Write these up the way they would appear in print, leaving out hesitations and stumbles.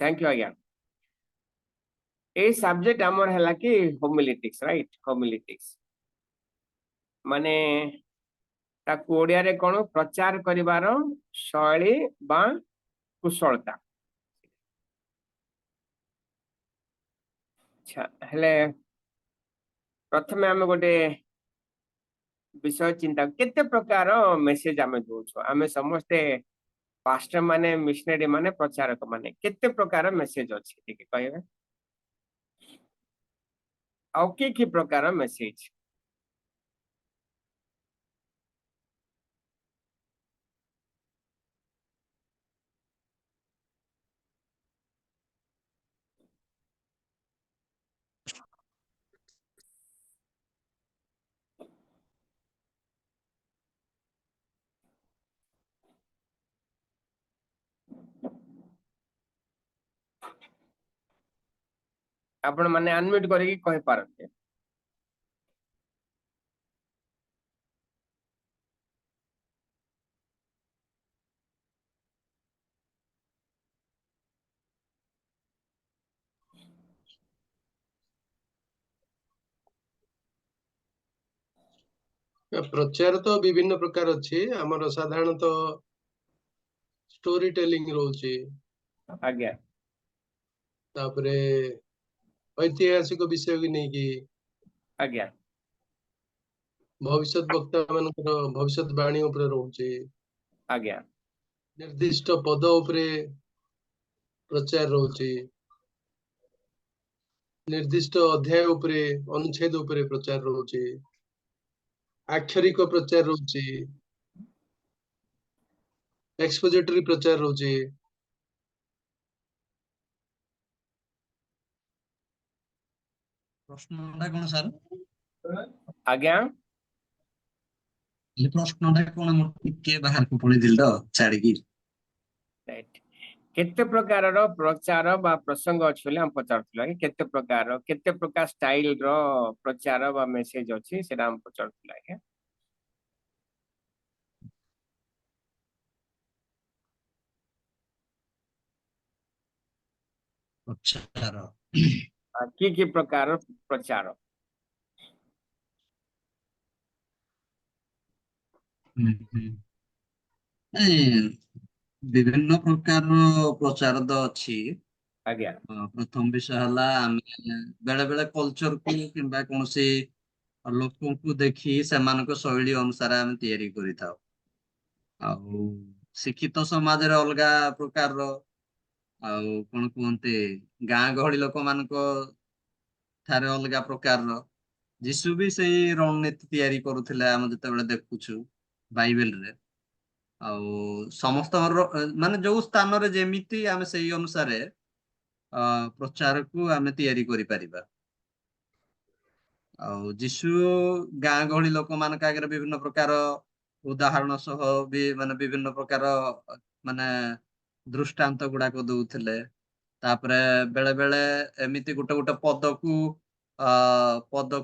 Thank you आज्ञा a subject आमर है कि होमिलेटिक्स राइट होमिलेटिक्स माने ताकू ओडिया रे कोन प्रचार करिवार शैली बा कुशलता अच्छा हेले प्रथमे आमे गोटे विषय चिंता केते प्रकार मेसेज आमे दोछो आमे समस्ते पास्टर माने मिशनरी माने प्रचारक माने केते प्रकार मेसेज अछि ठीक कहबे आउ की प्रकार मेसेज आपण माने अनम्यूट करिक कहि पारते प्रचार तो विभिन्न प्रकार अच्छी आमर साधारणतः स्टोरी टेलिंग रोचे आज्ञा तापरे ऐतिहासिक विषय की नहीं कि आज्ञा भविष्य वक्ता मानकर भविष्यवाणी उपरे रोचे आज्ञा निर्दिष्ट पद उपरे प्रचार रोचे निर्दिष्ट अध्याय उपरे अनुच्छेद उपरे प्रचार रोचे आक्षरिक प्रचार रोचे एक्सपोजिटरी प्रचार रोचे प्रश्नटा कोन सर आज्ञा ये प्रश्नटा कोन मोर टिके बाहर को पड़ी दिल तो छाड़ी की राइट केते प्रकार रो प्रचार बा प्रसंग अछि हम पचारथला कि केते प्रकार स्टाइल रो प्रचार बा मेसेज अछि सेटा हम पचारथला के प्रचार की प्रकार प्रचार विभिन्न प्रकार प्रचार तो अच्छी आज्ञा प्रथम विषय हला बेले बेले कल्चर को किंबा कौन से लोकों को देखी सेमानक शैली अनुसार आम तैयारी करि थाओ आउ शिक्षित समाज रे अलगा प्रकार रो आउ कोन कोनते गां गहली लोक मानको थारे अलगा प्रकार रो जीसु भी सेही रणनीति तैयारी करूथिले हम जते बेले देखुछु बाइबल रे आउ समस्त माने जो स्थान रे जेमिति आमे सेही अनुसार प्रचार को आमे तैयारी करि परिबा आउ जीसु गां गहली लोक मानक आगे विभिन्न प्रकार उदाहरण सह भी माने विभिन्न प्रकार माने दृष्टांत गुड़ाक दउथिले तापरे बेले बेले एमिति गुटे गुटे पद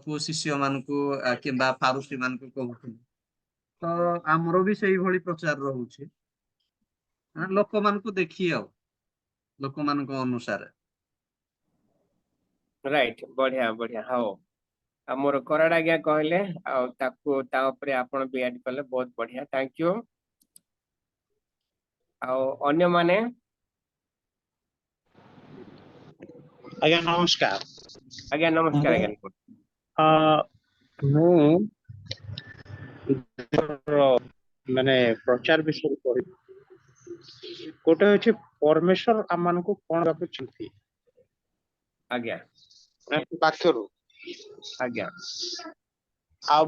को शिष्य मानकू किंबा फारुसी मानकू कहउथिले तो हमरो भी सेही भली प्रचार रहउछि लोक मानकू देखि आ लोक मानक अनुसार राइट बढ़िया बढ़िया हाओ मोर कराड़ आज्ञा कहले आ ताकू ता ऊपर आपण भी ऐड करले बहुत बढ़िया थैंक यू आ अन्य माने आज्ञा नमस्कार आज्ञा नमस्कार आज्ञा मु माने प्रचार विषय कहि गोटे होछि परमेश्वर आमान को कोन बापु चिंती आज्ञा वाक्यरू आज्ञा आ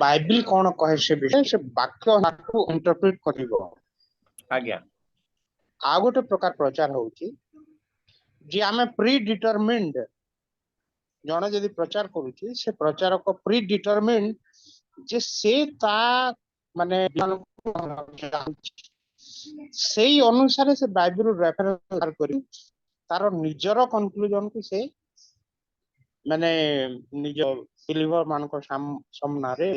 बाइबल कोन कहे से विषय से वाक्य को इंटरप्रेट करिवो आज्ञा आ गोटे प्रकार प्रचार होछि जे आमे प्री डिटरमिन्ड जने यदि प्रचार करूछि से प्रचार को प्री डिटरमिन्ड जे से ता माने सेही अनुसार से बाइबल रेफरेंस करी तार निजर कंक्लूजन को से माने निज बिलीवर मान को सामना रे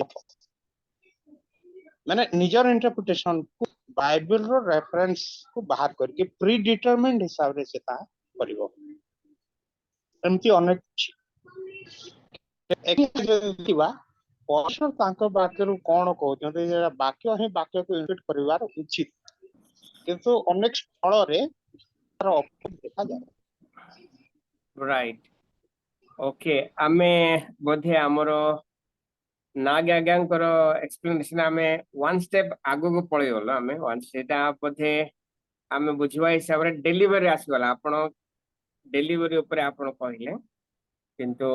माने निजर इंटरप्रिटेशन को बाइबल रो रेफरेंस को बाहर करके प्री डिटरमिन्ड हिसाब रे से ता करिवो एमती अनेक अछि देखिबा पर्सन तांको वाक्य रु कोन कहउछन्ते जे वाक्य ही वाक्य को इंटरप्रेट करिवार उचित किंतु अनेक स्थल रे तार ऑप्शन देखा जाय राइट ओके आमे बोधे हमरो नाग आज्ञांकर एक्सप्लेनेशन आमे वन स्टेप आगो को पळै गलो आमे वन सेटा बोधे आमे बुझवा हिसाब रे डेलीवरी आसगला आपण डेलीवरी ऊपर आपण कहले किंतु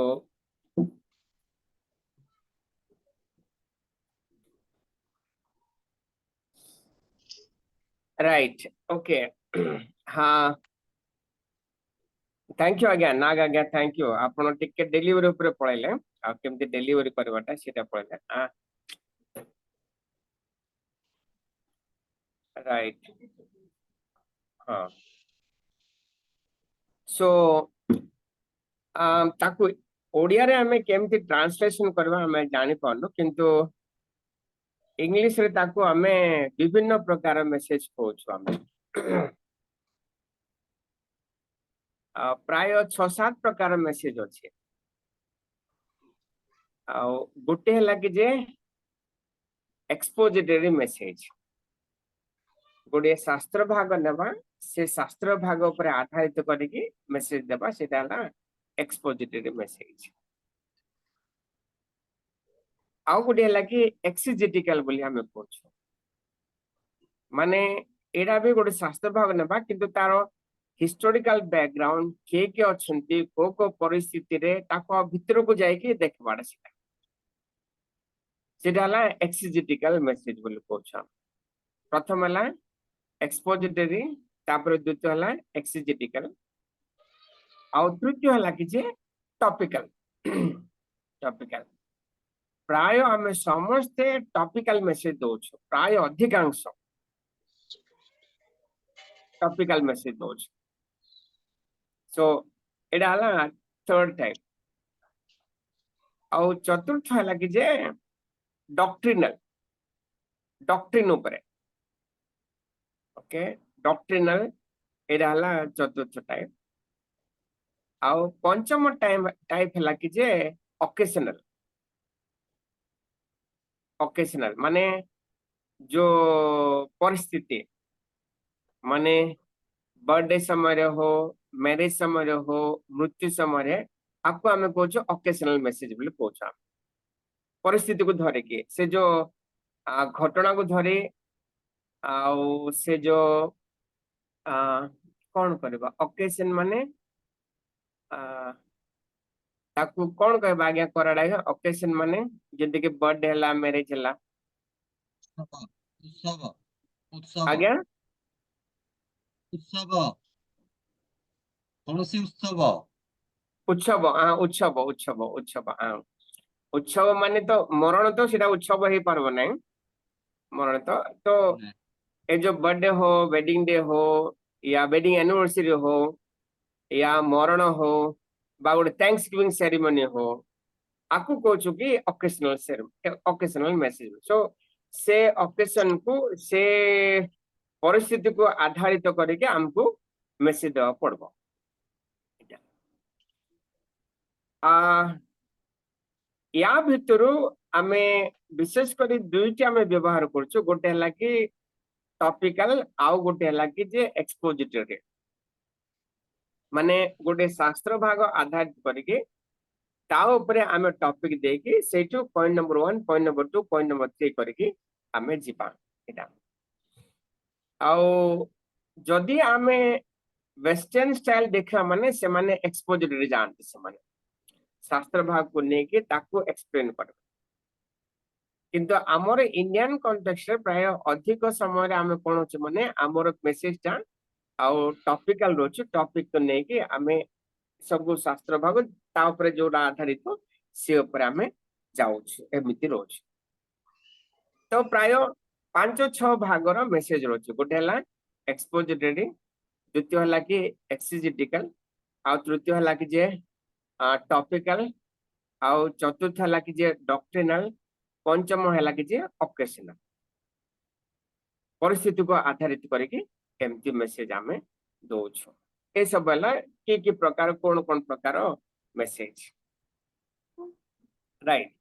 राइट ओके हाँ थैंक यू आज्ञा नाग आज्ञा थैंक यू आपण टिके डेलीवरी ऊपर पळैले आ केमते डेलीवरी करबाटा सेटा पळैले आ राइट हाँ सो ताकू ओडिया रे हमें केमती ट्रांसलेशन करबा हमें जानि पारलो किंतु इंग्लिश रे ताकू हमें विभिन्न प्रकार मेसेज कहूछु हमें प्राय 6-7 प्रकार मेसेज अच्छे गोटे है कि जे एक्सपोजिटरी मेसेज गोटे शास्त्र भाग नेबा से शास्त्र भाग ऊपर आधारित करके मेसेज देबा सेटा हला एक्सपोजिटरी मेसेज आउ गोटे है कि एक्सिजेटिकल बोली हमें कहूछु माने एडा भी गोटे शास्त्र भाग नेबा किंतु तारो हिस्टोरिकल बैकग्राउंड के अछंती को परिस्थिति रे ताको भीतर को जाई के देखबाडा सेटा हला एक्सिजेटिकल मेसेज बोली कहूछु प्रथम हला एक्सपोजिटरी तापर द्वितीय हला एक्सिजेटिकल और तृतीय हला कि जे टॉपिकल टॉपिकल प्राय हमें समस्ते टॉपिकल मेसेज दोछु प्राय अधिकांश टॉपिकल मेसेज दोछु सो एडा हला थर्ड टाइप और चतुर्थ हला कि जे डॉक्ट्रिनल डॉक्ट्रिन ऊपर ओके डॉक्ट्रिनल एडा हला चतुर्थ टाइप और पंचम टाइप हला कि जे ओकेशनल ओकेशनल माने जो परिस्थिति माने बर्थडे समय हो मैरिज समय हो मृत्यु समय आपको हमें कहूँ ओकेशनल मेसेज बोली कहूँ परिस्थिति को धरे कि से जो घटना को धरे आउ से जो कौन करबा ओकेशन माने ताकू कौन कहबा आज्ञा कराडा ओकेशन माने जदी के बर्थडे हला मैरिज हला उत्सव उत्सव आज्ञा उत्सव कौनसी उत्सव उत्सव हाँ उत्सव उत्सव उत्सव हाँ उत्सव माने तो मरण तो सीधा उत्सव ही पारबो नहीं मरण तो ए जो बर्थडे हो वेडिंग डे हो या वेडिंग एनिवर्सरी हो या मरण हो बा गोटे थैंक्स गिविंग सेरेमनी हो आपको कहूँ कि ओकेशनल मेसेज सो से ओकेशन को से परिस्थिति को आधारित करके हमको मेसेज देवा पड़बो या भितरु आमे विशेष करी दुईटी आमे व्यवहार करछु गोटे हला कि टॉपिकल आउ गोटे हला कि जे एक्सपोजिटरी माने गोटे शास्त्र भाग आधारित करके ता ऊपर आमे टॉपिक देके सेटू point number 1 point number 2 point number 3 करके आमे जिपा एटा आउ जदी आमे वेस्टर्न स्टाइल देखा माने से माने एक्सपोजिटरी जानते से माने शास्त्र भाग को लेके ताको एक्सप्लेन कर किंतु आमर इंडियन कॉन्टेक्स्ट रे प्राय अधिक समय रे आमे कोन छ माने आमर मेसेज टा आउ टॉपिकल रोच टॉपिक को लेके आमे सब शास्त्र भाग ता ऊपर जोडा आधारित से ऊपर आमे जाउ छ एमिति रोच तो प्राय 5-6 भागर मेसेज रोच गोटे हला एक्सपोजिटरी द्वितीय हला कि एक्सिजेटिकल आ तृतीय हला कि जे टॉपिकल आउ चतुर्थ हला कि जे डॉक्ट्रिनल पंचम हला कि जे ओकेशनल परिस्थिति को आधारित करके एमती मेसेज आमे दोछु ए सब है कि प्रकार कौन कौन प्रकार मेसेज राइट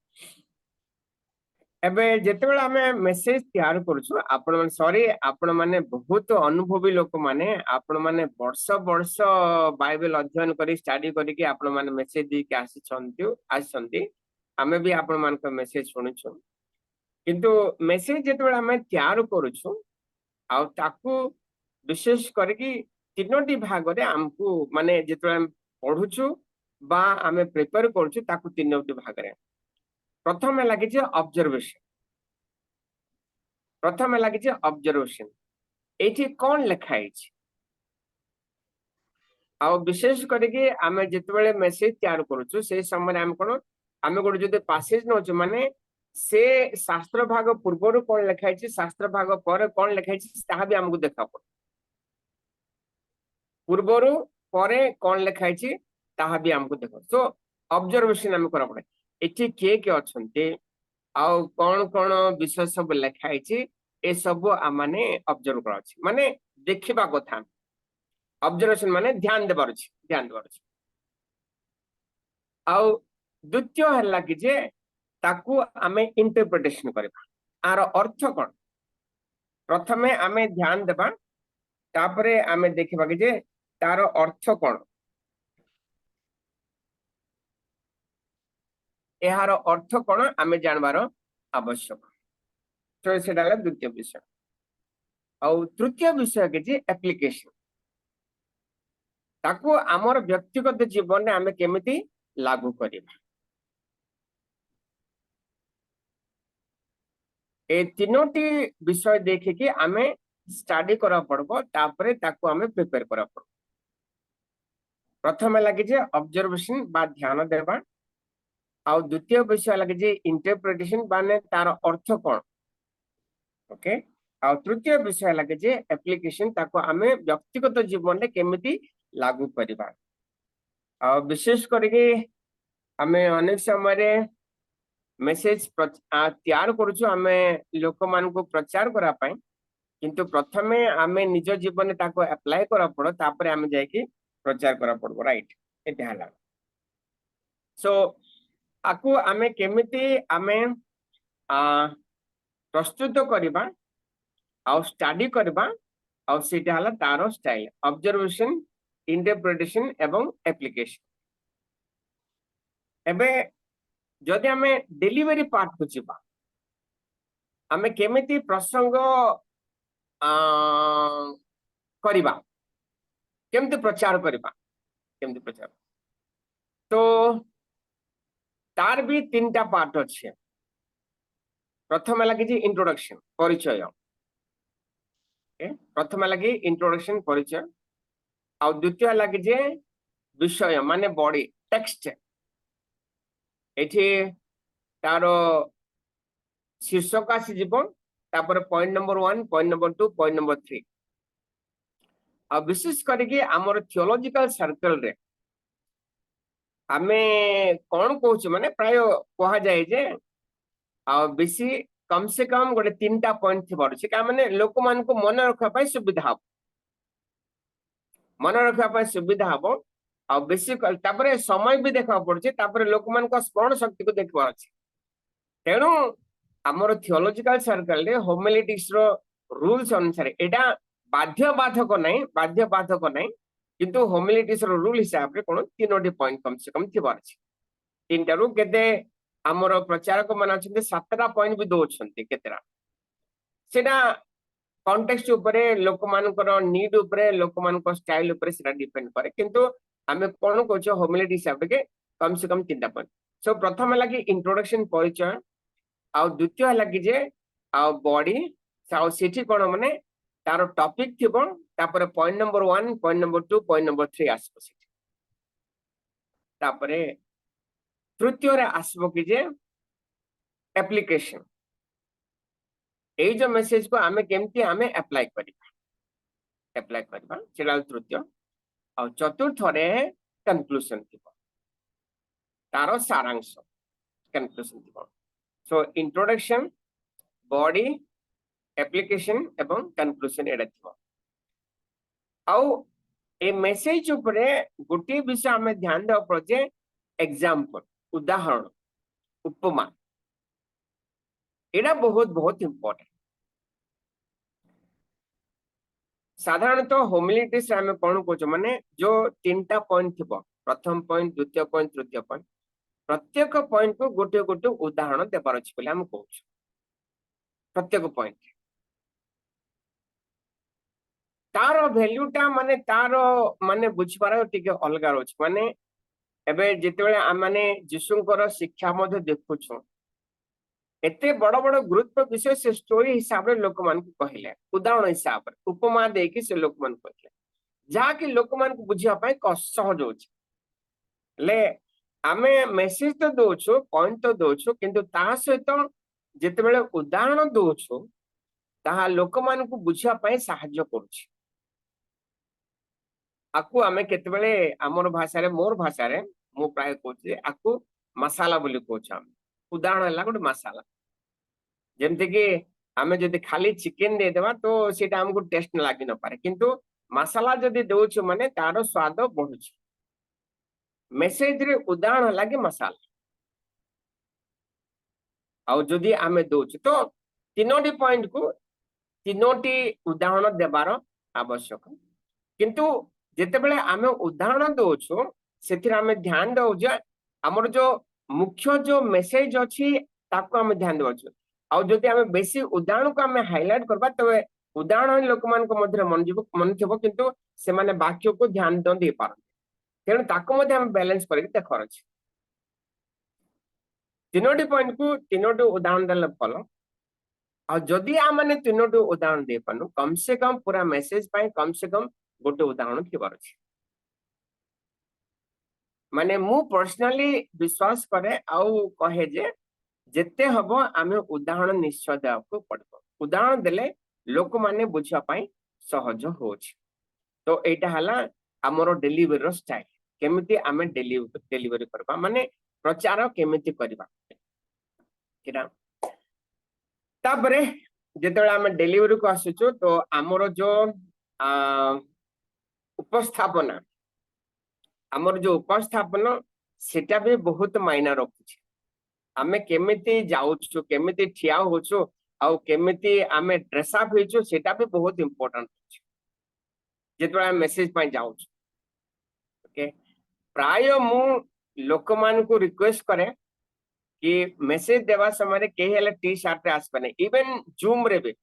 एबे जेतेबेला हमें मेसेज तैयार करछु आपण माने सॉरी आपण माने बहुत अनुभवी लोक माने आपण माने वर्ष वर्ष बाइबल अध्ययन करी स्टडी करी कि आपण माने मेसेज दी के आसी हमें भी आपण मान को मेसेज सुनुछु किंतु मेसेज जेतेबेला हमें तैयार करूछु आ ताकू विशेष करके तीनोटी भाग रे हमकू माने जेतेबेला हम पढुछु बा हमें प्रिपेयर करछु ताकू तीनोटी भाग रे प्रथम लगे ऑब्जर्वेशन प्रथम लगे ऑब्जर्वेशन एठी कौन लिखाई आ विशेष करके आमे जितबेले मेसेज तैयार करूछु से समय हम कोन आमे गोटे जदि पैसेज नोछु माने से शास्त्र भाग पूर्वरु कौन लिखाई शास्त्र भाग पर कौन लिखाई ताहा भी हमको देखा पड़ पूर्वरु परे कौन लिखाई ताहा भी हमको देखो सो ऑब्जर्वेशन हम करा पड़े एठी के अछंते आ कौन कौन विषय सब लिखाई ए सब आमाने ऑब्जर्व करा अछि माने देखिबा कथा ऑब्जर्वेशन माने ध्यान देबार अछि आ द्वितीय हल्ला कि जे ताकू आमे इंटरप्रिटेशन करबा आर अर्थ कोन प्रथमे आमे ध्यान देबा तापरे आमे देखिबा कि जे तार अर्थ कोन एहार अर्थ कोन आमे जानबार आवश्यक तो सेटा हला द्वितीय विषय आ तृतीय विषय के जे एप्लीकेशन ताकू आमर व्यक्तिगत जीवन में आमे केमिति लागू करिबा ए तीनोटी विषय देखि कि आमे स्टडी करा पड़बो तापरे ताकू आमे प्रिपेयर करा पड़बो प्रथम लगे जे ऑब्जर्वेशन बा ध्यान देबा आ द्वितीय विषय लगे जे इंटरप्रिटेशन माने तार अर्थ कोन ओके आ तृतीय विषय लगे जे एप्लीकेशन ताकू आमे व्यक्तिगत जीवन में केमिति लागू करिबा आ विशेष करके आमे अनेक समय मेसेज तैयार करूछु आमे लोक मान को प्रचार करा पाए किंतु प्रथमे आमे निज जीवन में ताको अप्लाई करा पड़ो तापरे आमे जाय कि प्रचार करा पड़बो राइट एटा हला सो आकू आमे केमिति आमे प्रस्तुत करिबा आ स्टडी करबा आ सेटा हला तारो स्टाइल ऑब्जर्वेशन इंटरप्रिटेशन एवं एप्लीकेशन एबे जदि हमें डिलीवरी पार्ट को जीवा हमें केमिति प्रसंग करिबा केमिति प्रचार करिबा केमिति प्रचार तो तार भी तीनटा पार्ट अछि प्रथम लगे जे इंट्रोडक्शन परिचय प्रथम लगे इंट्रोडक्शन परिचय आ द्वितीय लगे जे विषय माने बॉडी टेक्स्ट एठी तारो शीर्षक आसी जीवन तापर point number 1 point number 2 point number 3 आ विशेष करके हमर थियोलॉजिकल सर्कल रे हमें कौन कहूछ माने प्राय कहा जाए जे आ बेसी कम से कम गोटे तीनटा पॉइंट थी पड़ुछि का माने लोक मान को मन रखा पाई सुविधा हो मन रखा पाई सुविधा हो आ बेसी तापरे समय भी देखा पड़ुछि तापरे लोक मान को स्मरण शक्ति को देखबा अछि तेणु हमर थियोलॉजिकल सर्कल रे होमिलेटिक्स रो रूल्स अनुसार एटा बाध्य बाधक नहीं किंतु होमिलेटिक्स रो रूल हिसाब रे कोन तीनोटी पॉइंट कम से कम थिबार अछि तीनटा रु केते हमर प्रचारक मान अछन्ते सातटा पॉइंट भी दोछन्ते केतेरा सेटा कॉन्टेक्स्ट ऊपर लोक मानकर नीड ऊपर लोक मानकर स्टाइल ऊपर सेटा डिपेंड करे किंतु हमें कोन कहछो होमिलेटिक्स हिसाब रे कम से कम तीनटा पॉइंट सो प्रथम लगी इंट्रोडक्शन परिचय आ द्वितीय लगी जे आ बॉडी आ सेठी कोन माने तार टॉपिक थिबो तापर point number 1 point number 2 point number 3 आसबो सेठी तापरे तृतीय रे आसबो कि जे एप्लीकेशन ए जो मेसेज को आमे केमती आमे अप्लाई करबा सेटा तृतीय आ चतुर्थ रे कंक्लूजन थिबो तारो सारांश कंक्लूजन थिबो सो इंट्रोडक्शन बॉडी एप्लीकेशन एवं कंक्लूजन एडा थिबो आउ ए मेसेज उपरे गोटे विषय आम ध्यान देवा पड़े एग्जाम्पल उदाहरण उपमा एटा बहुत बहुत इंपोर्टेंट साधारणतः होमिलिटिक्स आम कौन कौच माने जो 3टा पॉइंट थी प्रथम पॉइंट द्वितीय पॉइंट तृतीय पॉइंट प्रत्येक पॉइंट को गोटे गोटे उदाहरण देवार अच्छे बोले आम कहूँ प्रत्येक पॉइंट तार भैल्यूटा माने तार माने बुझिबार टिके अलगा रोच माने एबे जेतेबेले आ माने जीशुंकर शिक्षा मध्ये देखुछु एते बड़ बड़ गुरुत्व विषय से स्टोरी हिसाब रे लोक मान को कहले उदाहरण हिसाब रे उपमा देकी से लोक मान कहले जहा कि लोक मान को बुझिया पय सहज होछ ले आमे मेसेज तो दोछु पॉइंट तो दोछु किंतु ता सहित जेतेबेले उदाहरण दोछु ताहा लोक मान को बुझिया पय सहाय्य करूछि आकु आमे केतेबेले हमर भाषा रे मोर भाषा रे मु प्राय कहूछि आकु मसाला बोली कहूछ हम उदाहरण हला गोटे मसाला जेमते कि आमे जदि खाली चिकन दे देबा तो सेटा हमको टेस्ट न लागि न पारे किंतु मसाला जदि दोछु माने तारो स्वाद बढ़ुछि मेसेज रे उदाहरण लागि मसाला आ जदि आमे दोछु तो तीनोटी पॉइंट को तीनोटी उदाहरण देबार आवश्यक किंतु जेतेबेले आमे उदाहरण दोछु सेथिर आमे ध्यान दउ जे हमर जो मुख्य जो मेसेज अछि ताको आमे ध्यान दउ आ जदि आमे बेसी उदाहरण को आमे हाइलाइट करबा तबे उदाहरण लोक मान को मध्य मन थिबो किंतु से माने वाक्य को ध्यान न दे पार तेणु ताको मध्य आमे बैलेंस करके देखर अछि तीनोटी पॉइंट को तीनोटी उदाहरण देले फल आ जदि आ माने तीनोटी उदाहरण दे पानु कम से कम पूरा मेसेज पाए कम से कम गोटे उदाहरण थिबार अछि माने मु पर्सनली विश्वास करे आउ कहे जे जेते हबो आमे उदाहरण निश्चय देବାକୁ पड़बो उदाहरण देले लोक माने बुझिया पाई सहज होछ तो एटा हला हमरो डेलीवरी स्टाइल केमिति आमे डेलीवरी करबा माने प्रचार केमिति करबा किरा ताबरे जेतेबेला आमे डेलीवरी को आसुचो तो हमरो जो उपस्थापना हमर जो उपस्थापना सेटा भी बहुत मायना रखुछि आमे केमिति जाउछु केमिति ठिया होछु आ केमिति आमे ड्रेस अप होइछु सेटा भी बहुत इंपोर्टेंट अछि जेतबा मेसेज पाई जाउछु ओके प्राय मु लोक मान को रिक्वेस्ट करे कि मेसेज देवा समय के हेले टी शर्ट रे आसबने इवन जूम रे भी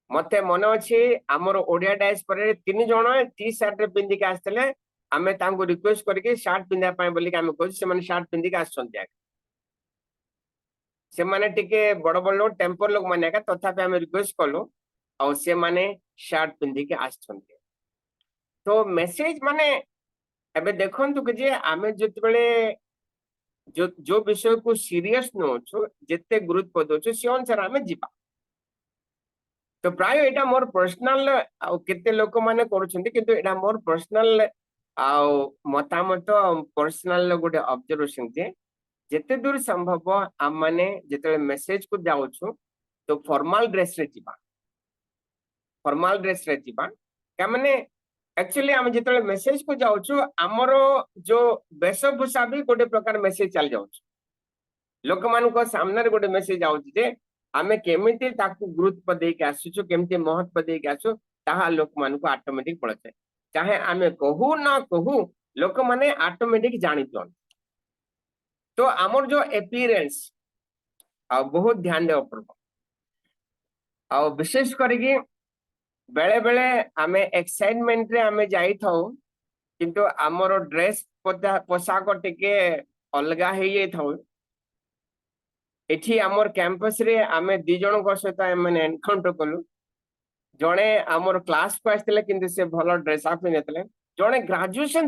मते मन अछि हमर ओडिया डाइस पर 3 जण टी शर्ट रे पिंदी के आस्तले आमे तांको रिक्वेस्ट करके शर्ट पिंदा पाए बोली के आमे कहू से माने शर्ट पिंदी के आछन से माने टिके बड़ बड़ लोग टेम्पर लोग माने का तथापि आमे रिक्वेस्ट कलो और से माने शर्ट पिंदी के आछन तो मेसेज माने एबे देखंतु कि जे आमे जतबेले जो विषय को सीरियस नोछु जेते गुरुत्व दोछु से अनुसार आमे जीवा तो प्राय एटा मोर पर्सनल आ केते लोक माने करूछंती किंतु एटा मोर पर्सनल आ मतामत पर्सनल गोटे ऑब्जर्वेशन जे जेते दूर संभव आम माने जेते मेसेज को जाउछु तो फॉर्मल ड्रेस रे जीवा फॉर्मल ड्रेस रे जीवा का माने एक्चुअली हम जेते मेसेज को जाउछु हमरो जो वेशभूषा भी गोटे प्रकार मेसेज चल जाउछु लोक मान को सामने रे गोटे मेसेज आउछु जे आमे केमिति ताकू गुरुत्व दे के आसुछु केमिति महत्व दे के आसु ताहा लोक मान को ऑटोमेटिक पड़ते चाहे आमे कहू ना कहू लोक माने ऑटोमेटिक जानि दन तो हमर जो अपीयरेंस आ बहुत ध्यान देव पड़बो आ विशेष करके बेले बेले आमे एक्साइटमेंट रे आमे जाई थाउ किंतु हमर ड्रेस पोशाक टिके अलगा हे जाई थाउ एठी हमर कैंपस रे आमे 2 जण को सहित माने एनकाउंटर कलु जणे हमर क्लास को आस्थिले किंतु से भलो ड्रेस अप नेतले जणे ग्रेजुएशन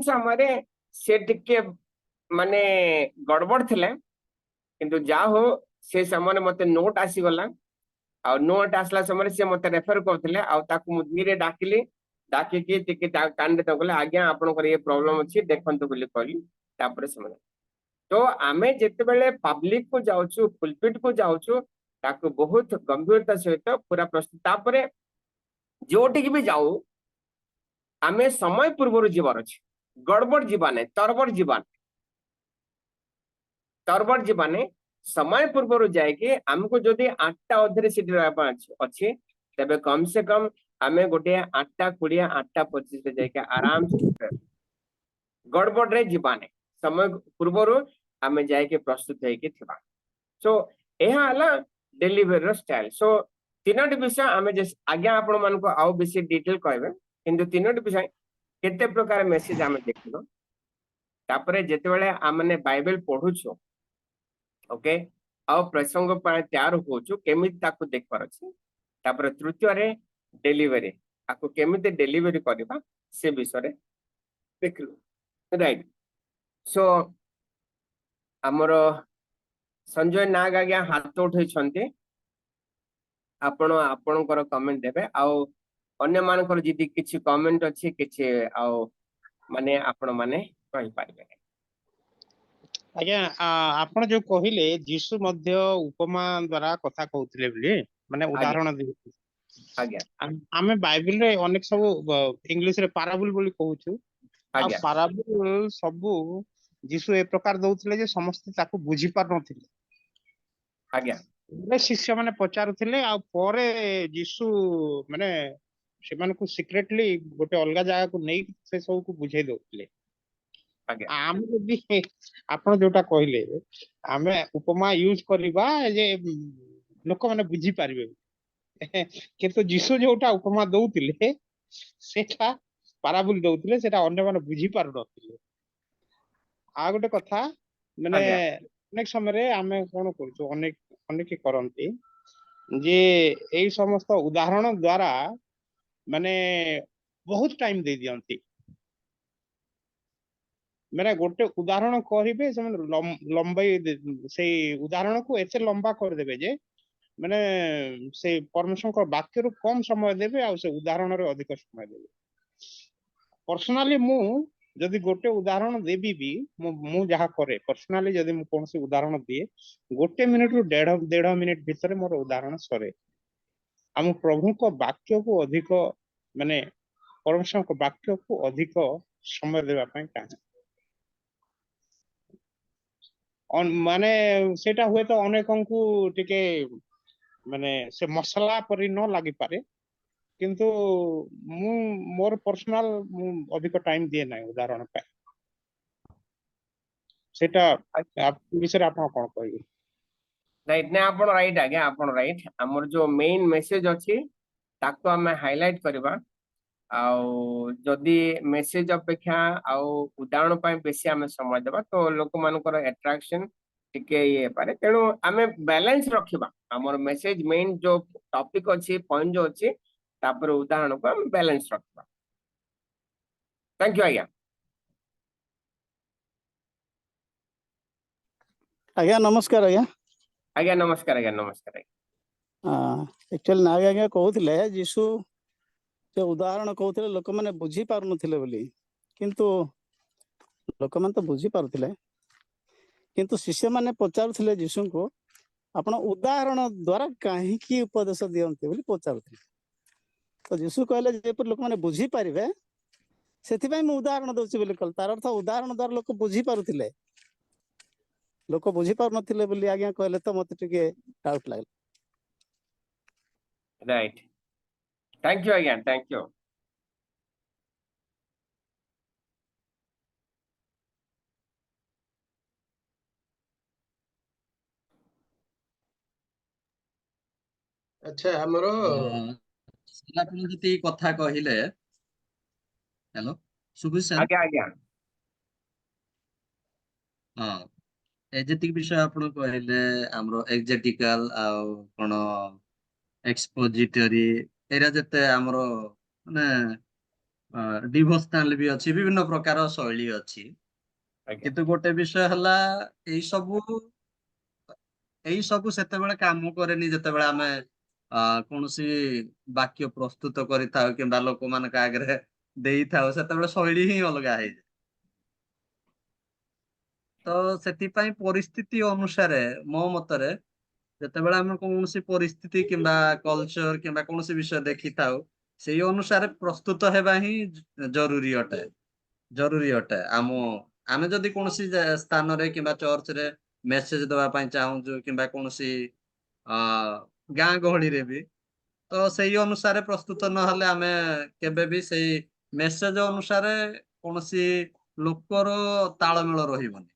समय से टिके माने गड़बड़ थिले किंतु जा हो से समय मते नोट आसी गला आ नोट आसला समय से मते रेफर करथिले आ ताकू मु धीरे डाकिली डाकी के टिके कांडे तो गले आज्ञा आपन कर ये प्रॉब्लम अछि देखंतु बोली कहली तापर समय तो आमे जेते बेले पब्लिक को जाउछु पुलपिट को जाउछु ताको बहुत गंभीरता सहित पूरा प्रस्तुत तापरे जोटिक भी जाऊ आमे समय पूर्व जीवार अच्छे गड़बड़ जीवाने तरबड़ जीवाने समय पूर्व जाके आमको जदि 8टा अधे सीट अच्छे तेबे कम से कम आमे गोटे 8टा 20 8टा 25 रे जाके आराम से गड़बड़ रे जीवाने समय पूर्व आमे जाके प्रस्तुत होके थिबा सो यह हला डेलीवरी स्टाइल सो तीनोटी विषय आमे आगे आपण मानको आउ बेसी डिटेल कहबे किंतु तीनोटी विषय केते प्रकार मेसेज आमे देखिबो तापरे जेते बेले आमने बाइबल पढुछो ओके आउ प्रसंग पर तैयार होछु केमिति ताको देखबार अछि तापरे तृतीय रे डेलीवरी आको केमिति डेलीवरी करबा से विषय रे देखलु राइट सो हमरो संजय नाग आज्ञा हाथ उठे आपण आपणकर कमेंट देबे आउ अन्य मानकर जदि किछि कमेंट अछि किछि आउ माने आपण माने कहि पारबे ଆଜ୍ଞା ଆପଣ ଯୋଉ କହିଲେ ଯୀଶୁ ମଧ୍ୟ ଉପମା ଦ୍ଵାରା କଥା କହୁଥିଲେ ବୋଲି ମାନେ आज्ञा ଉଦାହରଣ ଦେଇଥିଲେ आज्ञा ଆମେ ବାଇବେଲରେ ଅନେକ ସବୁ ଇଂଲିଶରେ ପାରାବୁଲ ବୋଲି କହୁଛୁ ଆଉ आज्ञा ପାରାବୁଲ ସବୁ ଯୀଶୁ ଏ ପ୍ରକାର ଦଉଥିଲେ ଯେ ସମସ୍ତେ ତାକୁ ବୁଝି ପାରୁନଥିଲେ आज्ञा ଶିଷ୍ୟ ମାନେ ପଚାରୁଥିଲେ ଆଉ ପରେ ଯୀଶୁ ମାନେ ସେମାନଙ୍କୁ ସିକ୍ରେଟଲି ଗୋଟେ ଅଲଗା ଜାଗାକୁ ନେଇ ସେ ସବୁକୁ ବୁଝେଇ ଦଉଥିଲେ आज्ञा ଆମେ ଯଦି ଆପଣ ଯୋଉଟା କହିଲେ ଆମେ ଉପମା ୟୁଜ କରିବା ଯେ ଲୋକମାନେ ବୁଝିପାରିବେ କିନ୍ତୁ ଯୀଶୁ ଯୋଉଟା ଉପମା ଦଉଥିଲେ ସେଟା ପାରାବୁଲ ଦଉଥିଲେ ସେଟା ଅନ୍ୟମାନେ ବୁଝି ପାରୁନଥିଲେ ଆଉ ଗୋଟେ କଥା ମାନେ आज्ञा ଅନେକ ସମୟରେ ଆମେ କଣ କରୁଛୁ ଅନେକ କରନ୍ତି ଯେ ଏଇ ସମସ୍ତ ଉଦାହରଣ ଦ୍ଵାରା ମାନେ ବହୁତ ଟାଇମ ଦେଇ ଦିଅନ୍ତି ମାନେ ଗୋଟେ ଉଦାହରଣ କହିବେ ସେମାନେ ଲମ୍ବାଇ ସେଇ ଉଦାହରଣକୁ ଏତେ ଲମ୍ବା କରିଦେବେ ଯେ ମାନେ ସେ ପରମେଶ୍ୱରଙ୍କ ବାକ୍ୟରୁ କମ ସମୟ ଦେବେ ଆଉ ସେ ଉଦାହରଣରେ ଅଧିକ ସମୟ ଦେବେ ପର୍ସନାଲି ମୁଁ ଯଦି ଗୋଟେ ଉଦାହରଣ ଦେବି ବି ମୁଁ ଯାହା କରେ ପର୍ସନାଲି ଯଦି ମୁଁ କୌଣସି ଉଦାହରଣ ଦିଏ 1 ମିନିଟରୁ ଦେଢ ମିନିଟ ଭିତରେ ମୋର ଉଦାହରଣ ସରେ ଆମ ପ୍ରଭୁଙ୍କ ବାକ୍ୟକୁ ଅଧିକ ମାନେ ପରମେଶ୍ୱରଙ୍କ ବାକ୍ୟକୁ ଅଧିକ ସମୟ ଦେବା ପାଇଁ ଚାହେଁ ମାନେ ସେଟା ହୁଏତ ଅନେକଙ୍କୁ ଟିକେ ମାନେ ସେ ମସଲା ପରି ନ ଲାଗିପାରେ କିନ୍ତୁ ମୁଁ ମୋର ପର୍ସନାଲ ମୁଁ ଅଧିକ ଟାଇମ ଦିଏ ନାହିଁ ଉଦାହରଣ ପାଇଁ ସେଟା ବିଷୟରେ ଆପଣ କଣ କହିବେ राइट ना आपण राइट आज्ञा आपण राइट हमर जो मेन मेसेज अछि ताको हमें हाइलाइट करबा आउ जदि मेसेज अपेक्षा आउ उदाहरण पाए बेसी हमें समय देबा तो लोक मानकर अट्रैक्शन टिके ये पारे तेणु आमे बैलेंस रखिबा हमर मेसेज मेन जो टॉपिक अछि पॉइंट जो अछि तापर उदाहरण को हम बैलेंस रखिबा थैंक यू आज्ञा ଆଜ୍ଞା ନମସ୍କାର ଆଜ୍ଞା आज्ञा नमस्कार आज्ञा नमस्कार एक्चुअली ନାଗ ଆଜ୍ଞା କହୁଥିଲେ ଯୀଶୁ ସେ ଉଦାହରଣ କହୁଥିଲେ ଲୋକମାନେ ବୁଝି ପାରୁନଥିଲେ ବୋଲି କିନ୍ତୁ ଲୋକମାନେ ତ ବୁଝି ପାରୁଥିଲେ କିନ୍ତୁ ଶିଷ୍ୟମାନେ ପଚାରୁଥିଲେ ଯୀଶୁଙ୍କୁ ଆପଣ ଉଦାହରଣ ଦ୍ୱାରା କାହିଁକି ଉପଦେଶ ଦିଅନ୍ତି ବୋଲି ପଚାରୁଥିଲେ ତ ଯୀଶୁ କହିଲେ ଯେପରି ଲୋକମାନେ ବୁଝିପାରିବେ ସେଥିପାଇଁ ମୁଁ ଉଦାହରଣ ଦଉଛି ବୋଲି କହିଲେ ତାର ଅର୍ଥ ଉଦାହରଣ ଦ୍ୱାରା ଲୋକ ବୁଝି ପାରୁଥିଲେ लोक बुझी पार नथिले बोली आज्ञा कहले तो मते टिके डाउट लागल राइट थैंक यू आज्ञा थैंक यू ଆଚ୍ଛା ଆମର ଆପଣ ଯଦି କଥା କହିଲେ हेलो सुबह सर आज्ञा आज्ञा हाँ ଯେତିକି ବିଷୟ ଆପଣ କହିଲେ ଆମର ଏକ୍ଜେଟିକାଲ ଆଉ କଣ ଏକ୍ସପୋଜିଟରୀ ଏରା ଯେତେ ଆମର ମାନେ ଡିଭୋସନାଲ ବି ଅଛି ବିଭିନ୍ନ ପ୍ରକାର ଶୈଳୀ ଅଛି आज्ञा କିନ୍ତୁ ଗୋଟେ ବିଷୟ ହେଲା ଏଇ ସବୁ ସେତେବେଳେ କାମ କରେନି ଯେତେବେଳେ ଆମେ କୌଣସି ବାକ୍ୟ ପ୍ରସ୍ତୁତ କରିଥାଉ କିମ୍ବା ଲୋକମାନଙ୍କ ଆଗରେ ଦେଇଥାଉ ସେତେବେଳେ ଶୈଳୀ ହିଁ ଅଲଗା ହେଇଯାଏ ତ ସେଥିପାଇଁ ପରିସ୍ଥିତି ଅନୁସାରେ ମୋ ମତରେ ଯେତେବେଳେ ଆମେ କୌଣସି ପରିସ୍ଥିତି କିମ୍ବା କଲଚର କିମ୍ବା କୌଣସି ବିଷୟ ଦେଖିଥାଉ ସେଇ ଅନୁସାରେ ପ୍ରସ୍ତୁତ ହେବା ହିଁ ଜରୁରୀ ଅଟେ। ଆମେ ଯଦି କୌଣସି ସ୍ଥାନରେ କିମ୍ବା ଚର୍ଚ୍ଚରେ ମେସେଜ ଦେବା ପାଇଁ ଚାହୁଁଛୁ କିମ୍ବା କୌଣସି ଗାଁ ଗହଳିରେ ବି, ତ ସେଇ ଅନୁସାରେ ପ୍ରସ୍ତୁତ ନହେଲେ ଆମେ କେବେ ବି ସେଇ ମେସେଜ ଅନୁସାରେ କୌଣସି ଲୋକର ତାଳମେଳ ରହିବନି,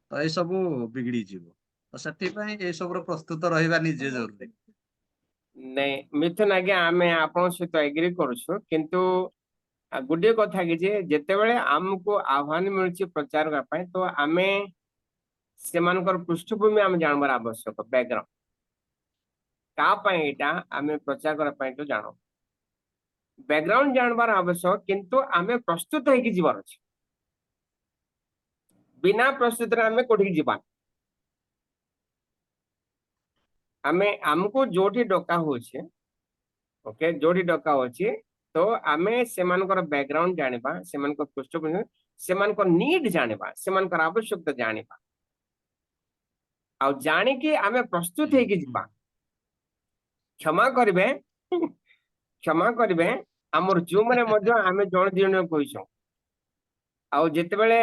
ତ ଏଇ ସବୁ ବିଗିଡିଯିବ। ତ ସେଥିପାଇଁ ଏଇ ସବୁର ପ୍ରସ୍ତୁତ ରହିବା ନିଜେ ଜରୁରୀ। ନାଇଁ ମିଥୁନ ଆଜ୍ଞା, ଆମେ ଆପଣଙ୍କ ସହିତ ଏଗ୍ରି କରୁଛୁ, କିନ୍ତୁ ଗୋଟିଏ କଥା କି ଯେ ଯେତେବେଳେ ଆମକୁ ଆହ୍ୱାନ ମିଳୁଛି ପ୍ରଚାର କରିବା ପାଇଁ, ତ ଆମେ ସେମାନଙ୍କର ପୃଷ୍ଠଭୂମି ଆମେ ଜାଣିବାର ଆବଶ୍ୟକ, ବ୍ୟାକଗ୍ରାଉଣ୍ଡ ତା ପାଇଁ ଏଇଟା ଆମେ ପ୍ରଚାର କରିବା ପାଇଁ ତ ଜାଣୁ, ବ୍ୟାକଗ୍ରାଉଣ୍ଡ ଜାଣିବାର ଆବଶ୍ୟକ, କିନ୍ତୁ ଆମେ ପ୍ରସ୍ତୁତ ହେଇକି ଯିବାର ଅଛି। ବିନା ପ୍ରସ୍ତୁତିରେ ଆମେ କୋଉଠିକି ଯିବା? ଆମକୁ ଯୋଉଠି ଡକା ହଉଛି, ଓକେ, ଯୋଉଠି ଡକା ହଉଛି, ତ ଆମେ ସେମାନଙ୍କର ବ୍ୟାକଗ୍ରାଉଣ୍ଡ ଜାଣିବା, ସେମାନଙ୍କର ପୃଷ୍ଠଭୂମି, ସେମାନଙ୍କର ନିଡ୍ ଜାଣିବା, ସେମାନଙ୍କର ଆବଶ୍ୟକତା ଜାଣିବା, ଆଉ ଜାଣିକି ଆମେ ପ୍ରସ୍ତୁତ ହେଇକି ଯିବା। କ୍ଷମା କରିବେ ଆମର ଯୋଉମାନେ ମଧ୍ୟ ଆମେ ଜଣେ ଦି ଜଣ କହିଛୁ, ଆଉ ଯେତେବେଳେ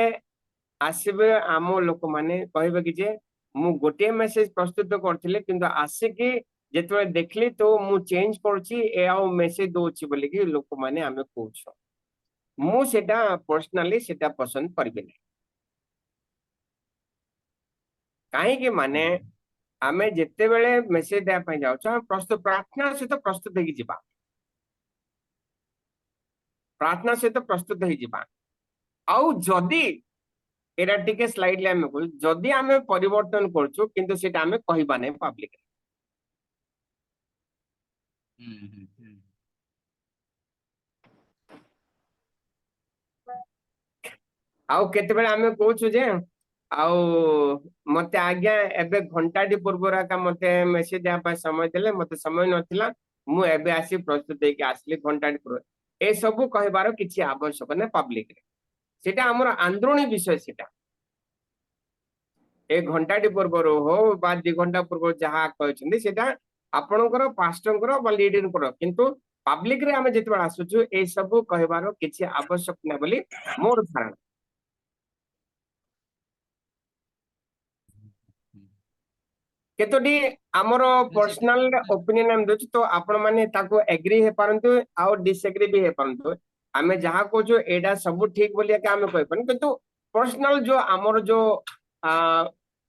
ଆସିବେ ଆମ ଲୋକମାନେ କହିବେ କି ଯେ ମୁଁ ଗୋଟିଏ ମେସେଜ ପ୍ରସ୍ତୁତ କରିଥିଲି, କିନ୍ତୁ ଆସିକି ଯେତେବେଳେ ଦେଖିଲି ତ ମୁଁ ଚେଞ୍ଜ କରୁଛି, ଏ ଆଉ ମେସେଜ ଦଉଛି ବୋଲିକି ଲୋକମାନେ ଆମେ କହୁଛୁ। ମୁଁ ସେଟା ପର୍ସନାଲି ସେଟା ପସନ୍ଦ କରିବିନି। କାହିଁକି ମାନେ ଆମେ ଯେତେବେଳେ ମେସେଜ ଦେବା ପାଇଁ ଯାଉଛୁ, ଆମେ ପ୍ରାର୍ଥନା ସହିତ ପ୍ରସ୍ତୁତ ହେଇକି ଯିବା, ପ୍ରାର୍ଥନା ସହିତ ପ୍ରସ୍ତୁତ ହେଇଯିବା। ଆଉ ଯଦି ଏଇଟା ଟିକେ ସ୍ଲାଇଡଲି ଆମେ କହୁଛୁ, ଯଦି ଆମେ ପରିବର୍ତ୍ତନ କରୁଛୁ କିନ୍ତୁ ସେଟା ଆମେ କହିବା ନାହିଁ ପବ୍ଲିକ। ଆଉ କେତେବେଳେ ଆମେ କହୁଛୁ ଯେ ଆଉ ମତେ ଆଜ୍ଞା ଏବେ ଘଣ୍ଟାଟି ପୂର୍ବରୁ ଆକା ମତେ ମେସେଜ ଦେବା ପାଇଁ ସମୟ ଦେଲେ, ମତେ ସମୟ ନଥିଲା, ମୁଁ ଏବେ ଆସି ପ୍ରସ୍ତୁତ ହେଇକି ଆସିଲି ଘଣ୍ଟାଟି ପୂର୍ବରୁ। ଏସବୁ କହିବାର କିଛି ଆବଶ୍ୟକ ନାହିଁ ପବ୍ଲିକରେ। ସେଟା ଆମର ଆନ୍ଦୋଳନ ବିଷୟ। ସେଟା ଏ ଘଣ୍ଟାଟି ପୂର୍ବରୁ ହଉ ବା 2 ଘଣ୍ଟା ପୂର୍ବରୁ ଯାହା କହିଛନ୍ତି ସେଟା ଆପଣଙ୍କର ପାଷ୍ଟରଙ୍କର ବା ଲିଡରଙ୍କର, କିନ୍ତୁ ପବ୍ଲିକରେ ଆମେ ଯେତେବେଳେ ଆସୁଛୁ ଏଇ ସବୁ କହିବାର କିଛି ଆବଶ୍ୟକ ନାହିଁ ବୋଲି ମୋର ଧାରଣା। କେତୋଟି ଆମର ପର୍ସନାଲ ଓପିନିଅନ ଆମେ ଦଉଛୁ, ତ ଆପଣ ମାନେ ତାକୁ ଏଗ୍ରି ହେଇପାରନ୍ତୁ ଆଉ ଡିସଏଗ୍ରି ବି ହେଇପାରନ୍ତୁ। ଆମେ ଯାହା କହୁଛୁ ଏଇଟା ସବୁ ଠିକ ବୋଲି ଆମେ କହିପାରୁନୁ, କିନ୍ତୁ ପର୍ସନାଲ ଯୋଉ ଆମର ଯୋଉ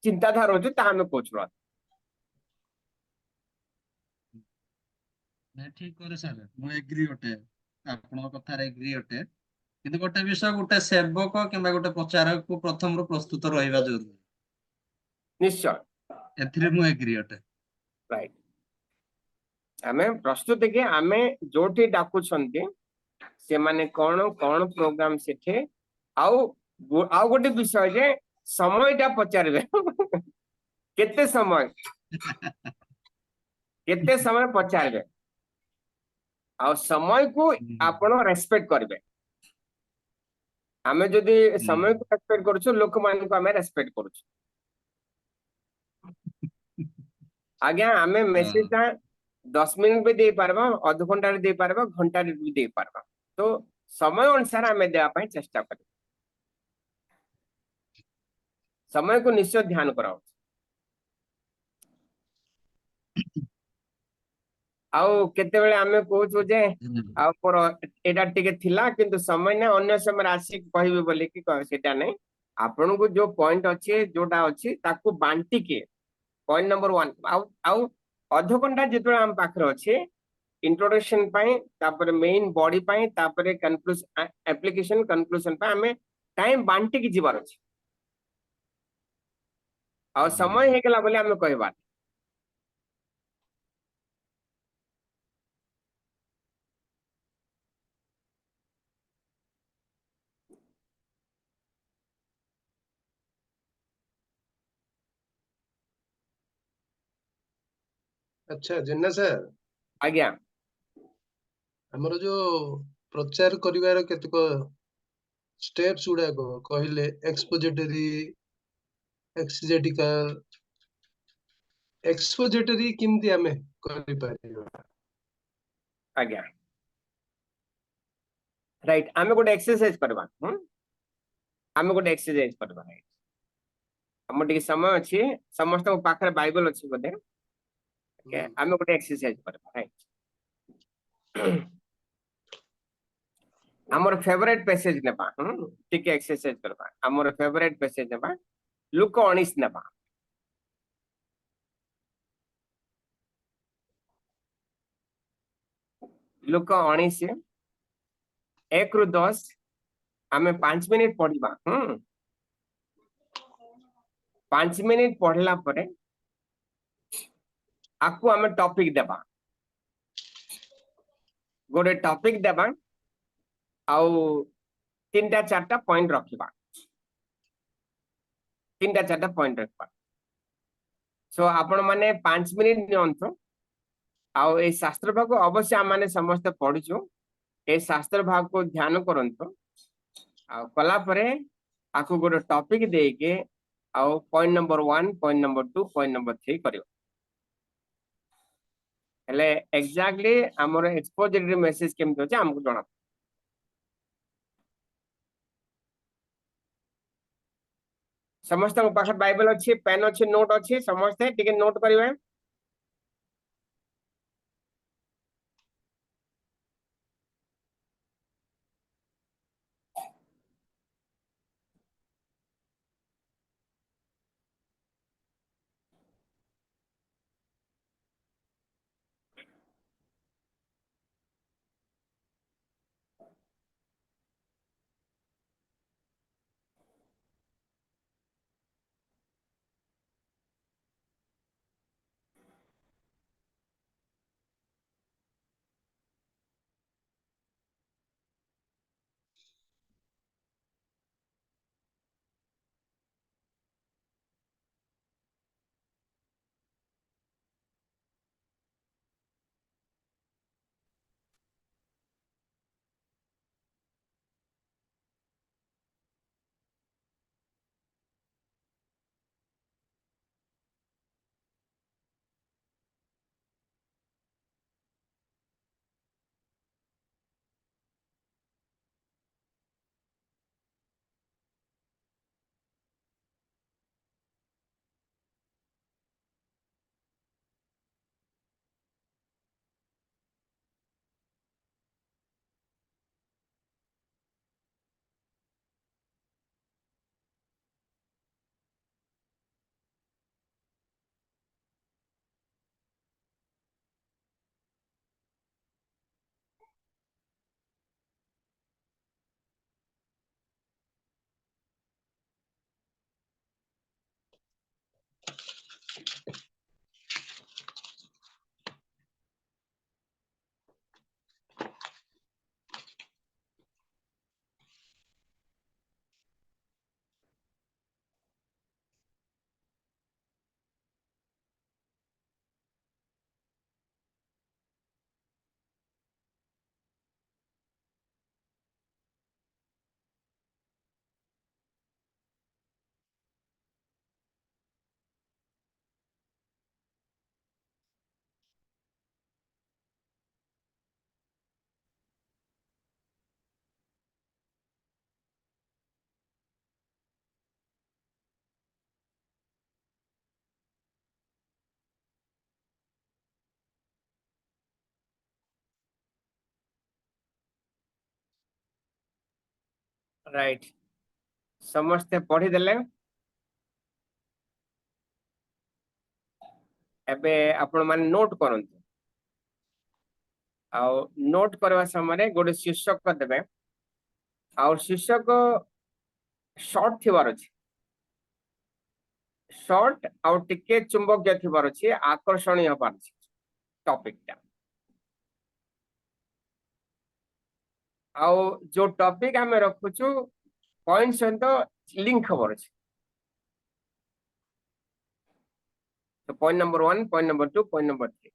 ଚିନ୍ତାଧାରା ଅଛି ତାହା ଆମେ କହୁଛୁ। ଠିକ କରେ ସାର୍, ମୁଁ ଏଗ୍ରି ଅଟେ, ଆପଣଙ୍କ କଥାରେ ଏଗ୍ରି ଅଟେ, କିନ୍ତୁ ଗୋଟେ ବିଷୟ, ଗୋଟେ ସେବକ କିମ୍ବା ଗୋଟେ ପ୍ରଚାରକକୁ ପ୍ରଥମରୁ ପ୍ରସ୍ତୁତ ରହିବା ଜରୁରୀ। ନିଶ୍ଚୟ, ଏଥିରେ ମୁଁ ଏଗ୍ରି ଅଟେ। ରାଇଟ। ଆମେ ପ୍ରସ୍ତୁତ କି ଆମେ ଯୋଉଠି ଡାକୁଛନ୍ତି ସେମାନେ କଣ କଣ ପ୍ରୋଗ୍ରାମ ସେଠି, ଆଉ ଗୋଟେ ବିଷୟ ଯେ ସମୟଟା ପଚାରିବେ କେତେ ସମୟ ପଚାରିବେ, ଆଉ ସମୟକୁ ଆପଣ ରେସ୍ପେକ୍ଟ କରିବେ। ଆମେ ଯଦି ସମୟକୁ ରେସ୍ପେକ୍ଟ କରୁଛୁ, ଲୋକମାନଙ୍କୁ ଆମେ ରେସ୍ପେକ୍ଟ କରୁଛୁ। ଆଜ୍ଞା ଆମେ ମେସେଜଟା 10 ମିନିଟ ବି ଦେଇପାରିବା, ଅଧଘଣ୍ଟାରେ ଦେଇପାରିବା, ଘଣ୍ଟାରେ ବି ଦେଇପାରିବା, ତ ସମୟ ଅନୁସାରେ ଆମେ ଦେବା ପାଇଁ ଚେଷ୍ଟା କରିବା। ସମୟକୁ ନିଶ୍ଚୟ ଧ୍ୟାନ କରାଉଛି। ଆଉ କେତେବେଳେ ଆମେ କହୁଛୁ ଯେ ଆଉ ମୋର ଏଇଟା ଟିକେ ଥିଲା କିନ୍ତୁ ସମୟ ନାହିଁ, ଅନ୍ୟ ସମୟରେ ଆସିକି କହିବି ବୋଲିକି ସେଟା ନାହିଁ। ଆପଣଙ୍କୁ ଯୋଉ ପଏଣ୍ଟ ଅଛି, ଯୋଉଟା ଅଛି ତାକୁ ବାଣ୍ଟିକି ପଏଣ୍ଟ ନମ୍ବର 1 ଆଉ ଅଧଘଣ୍ଟା ଯେତେବେଳେ ଆମ ପାଖରେ ଅଛି इंट्रोडक्शन ପାଇଁ, ତାପରେ ମେନ୍ ବଡି ପାଇଁ, ତାପରେ ଆପ୍ଲିକେସନ କନକ୍ଲୁଜନ ପାଇଁ ଆମେ ଟାଇମ ବାଣ୍ଟିକି ଯିବାର ଅଛି। ଆଉ ସମୟ ହେଇଗଲା ବୋଲି ଆମେ କହିବା। ଆଚ୍ଛା ଜେନା ସାର୍, ଆଜ୍ଞା ଆମର ଯୋଉ ପ୍ରଚାର କରିବାର କେତେକ ସ୍ଟେପ୍ସ ଗୁଡାକ କହିଲେ, ଏକ୍ସପୋଜିଟୋରୀ, ଏକ୍ସଜେଟିକାଲ, एक्सपोजिटरी किमती हमें करि परिबा आज्ञा राइट आमे गोटे एक्सरसाइज करबा आमे गोटे एक्सरसाइज करबा राइट हम टिके समय अछि समस्त पाखरे बाइबल अछि बोधे ओके आमे गोटे एक्सरसाइज करबा राइट हमर फेवरेट पैसेज नेबा टिके एक्सरसाइज करबा हमर फेवरेट पैसेज नेबा लुक 19 नेबा लुक 19 1 रु 10 आमे 5 मिनिट पढिबा 5 मिनिट पढ़ला परे आकु आमे टॉपिक देबा गोटे टॉपिक देबा आउ तीनटा चारटा पॉइंट रखिबा तीनटा चारटा पॉइंट रखबा सो आपण माने 5 मिनिट नियंतो आउ ए शास्त्र भाग को अवश्य हम माने समस्त पढिछु ए शास्त्र भाग को ध्यान करंतो आउ कला परे आकु गोटे टॉपिक देके आउ point number 1 point number 2 point number 3 करियो हेले एग्जैक्टली हमर एक्सपोजिटरी मेसेज केमतो छ हमको जणा समस्त पाखर बाइबल अच्छी पेन अच्छी नोट अच्छी समस्त टिके नोट करिवे राइट समस्त पढ़ी देले एबे आपण माने नोट करंतु आ नोट करवा समय गोटे शीर्षक देबे आ शीर्षक शॉर्ट थिबार अछि शॉर्ट आउ टिके चुंबकीय थिबार अछि आकर्षणीय हबार अछि टॉपिक टा आउ जो टॉपिक हमें रखुछु पॉइंट सहित लिंक खबर अछि तो point number 1 point number 2 point number 3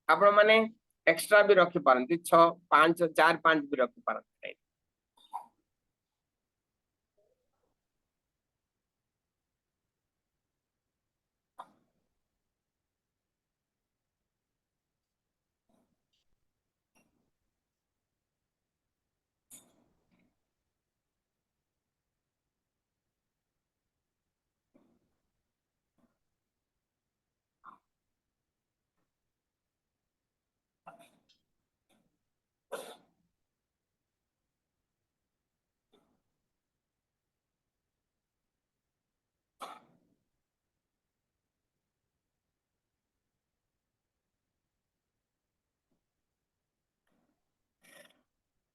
आपण माने एक्स्ट्रा भी रखि पारंती 6 5 4 5 भी रखि पारंती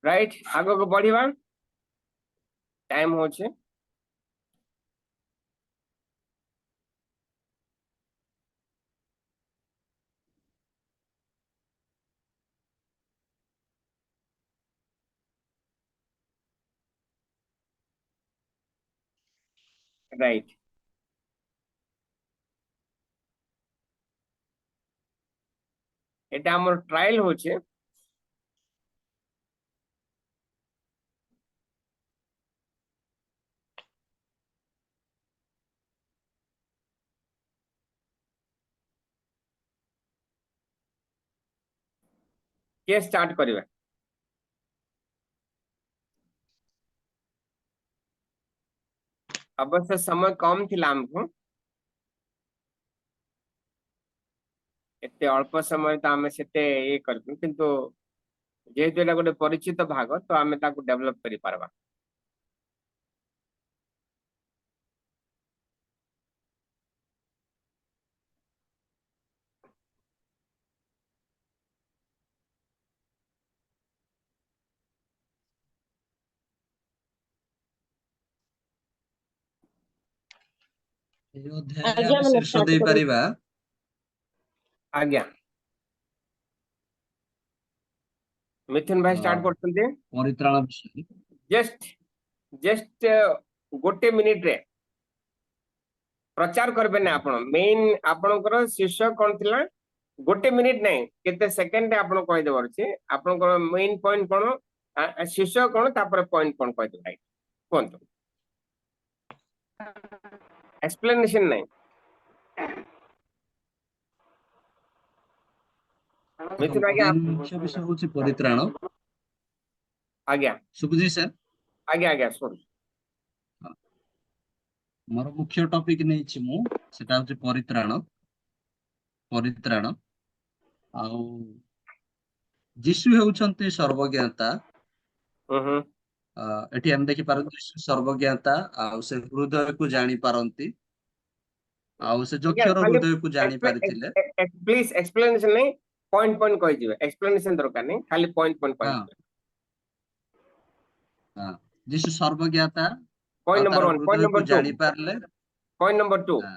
राइट आगो को बढ़िबा टाइम होचे राइट एटा हमर ट्रायल होचे के स्टार्ट करिवे अवश्य समय कम थिला हमको एते अल्प समय तो आमे सेते ये करबु किंतु जेहेतु एटा गोटे परिचित भाग तो आमे ताको डेवलप करि पारबा ଏଇ ଅଧ୍ୟାୟରେ ଆଜ୍ଞା ଆମେ ମାନେ ଶୀର୍ଷ start କରନ୍ତୁ। ଦେଇପାରିବା आज्ञा मिथुन भाई स्टार्ट करछन्ते ପରିତ୍ରାଣ ବିଷୟ। जस्ट जस्ट गोटे मिनिट रे प्रचार करबे ना आपण मेन आपणकर शीर्षक कोन थिला गोटे मिनिट नहीं केते सेकंड आपण कहि देबर छी आपणकर मेन पॉइंट कोन शीर्षक कोन तापर पॉइंट कोन कहि दे राइट कोन एक्सप्लेनेशन नहीं मिथुन आज्ञा मेन मुख्य विषय होଉଛି ପରିତ୍ରାଣ। आज्ञा ଶୁଭୁଛି ସାର୍? आज्ञा आज्ञा सुन ମୋର ମୁଖ୍ୟ ଟପିକ ନେଇଛି ମୁଁ, ସେଟା ହଉଛି ପରିତ୍ରାଣ। ପରିତ୍ରାଣ ଆଉ ଯୀଶୁ ହେଉଛନ୍ତି ସର୍ବଜ୍ଞାତା। हम्म ଏଠି ଆମେ ଦେଖିପାରୁ ଯୀଶୁ ସର୍ବଜ୍ଞାତା ଆଉ ସେ ହୃଦୟକୁ ଜାଣି ପାରନ୍ତି ଆଉ ସେ आज्ञा ଯକ୍ଷର खाली ହୃଦୟକୁ ଜାଣି ପାରିଥିଲେ। प्लीज एक्सप्लेनेशन नहीं पॉइंट पॉइंट कहि दिबे एक्सप्लेनेशन दरकार नहीं खाली पॉइंट पॉइंट कहि ହଁ ହଁ ଯୀଶୁ ସର୍ବଜ୍ଞାତା पॉइंट ଆଉ नंबर ତାର 1 पॉइंट ହୃଦୟକୁ नंबर 2 ଜାଣି ପାରିଲେ। पॉइंट नंबर 2 ହଁ,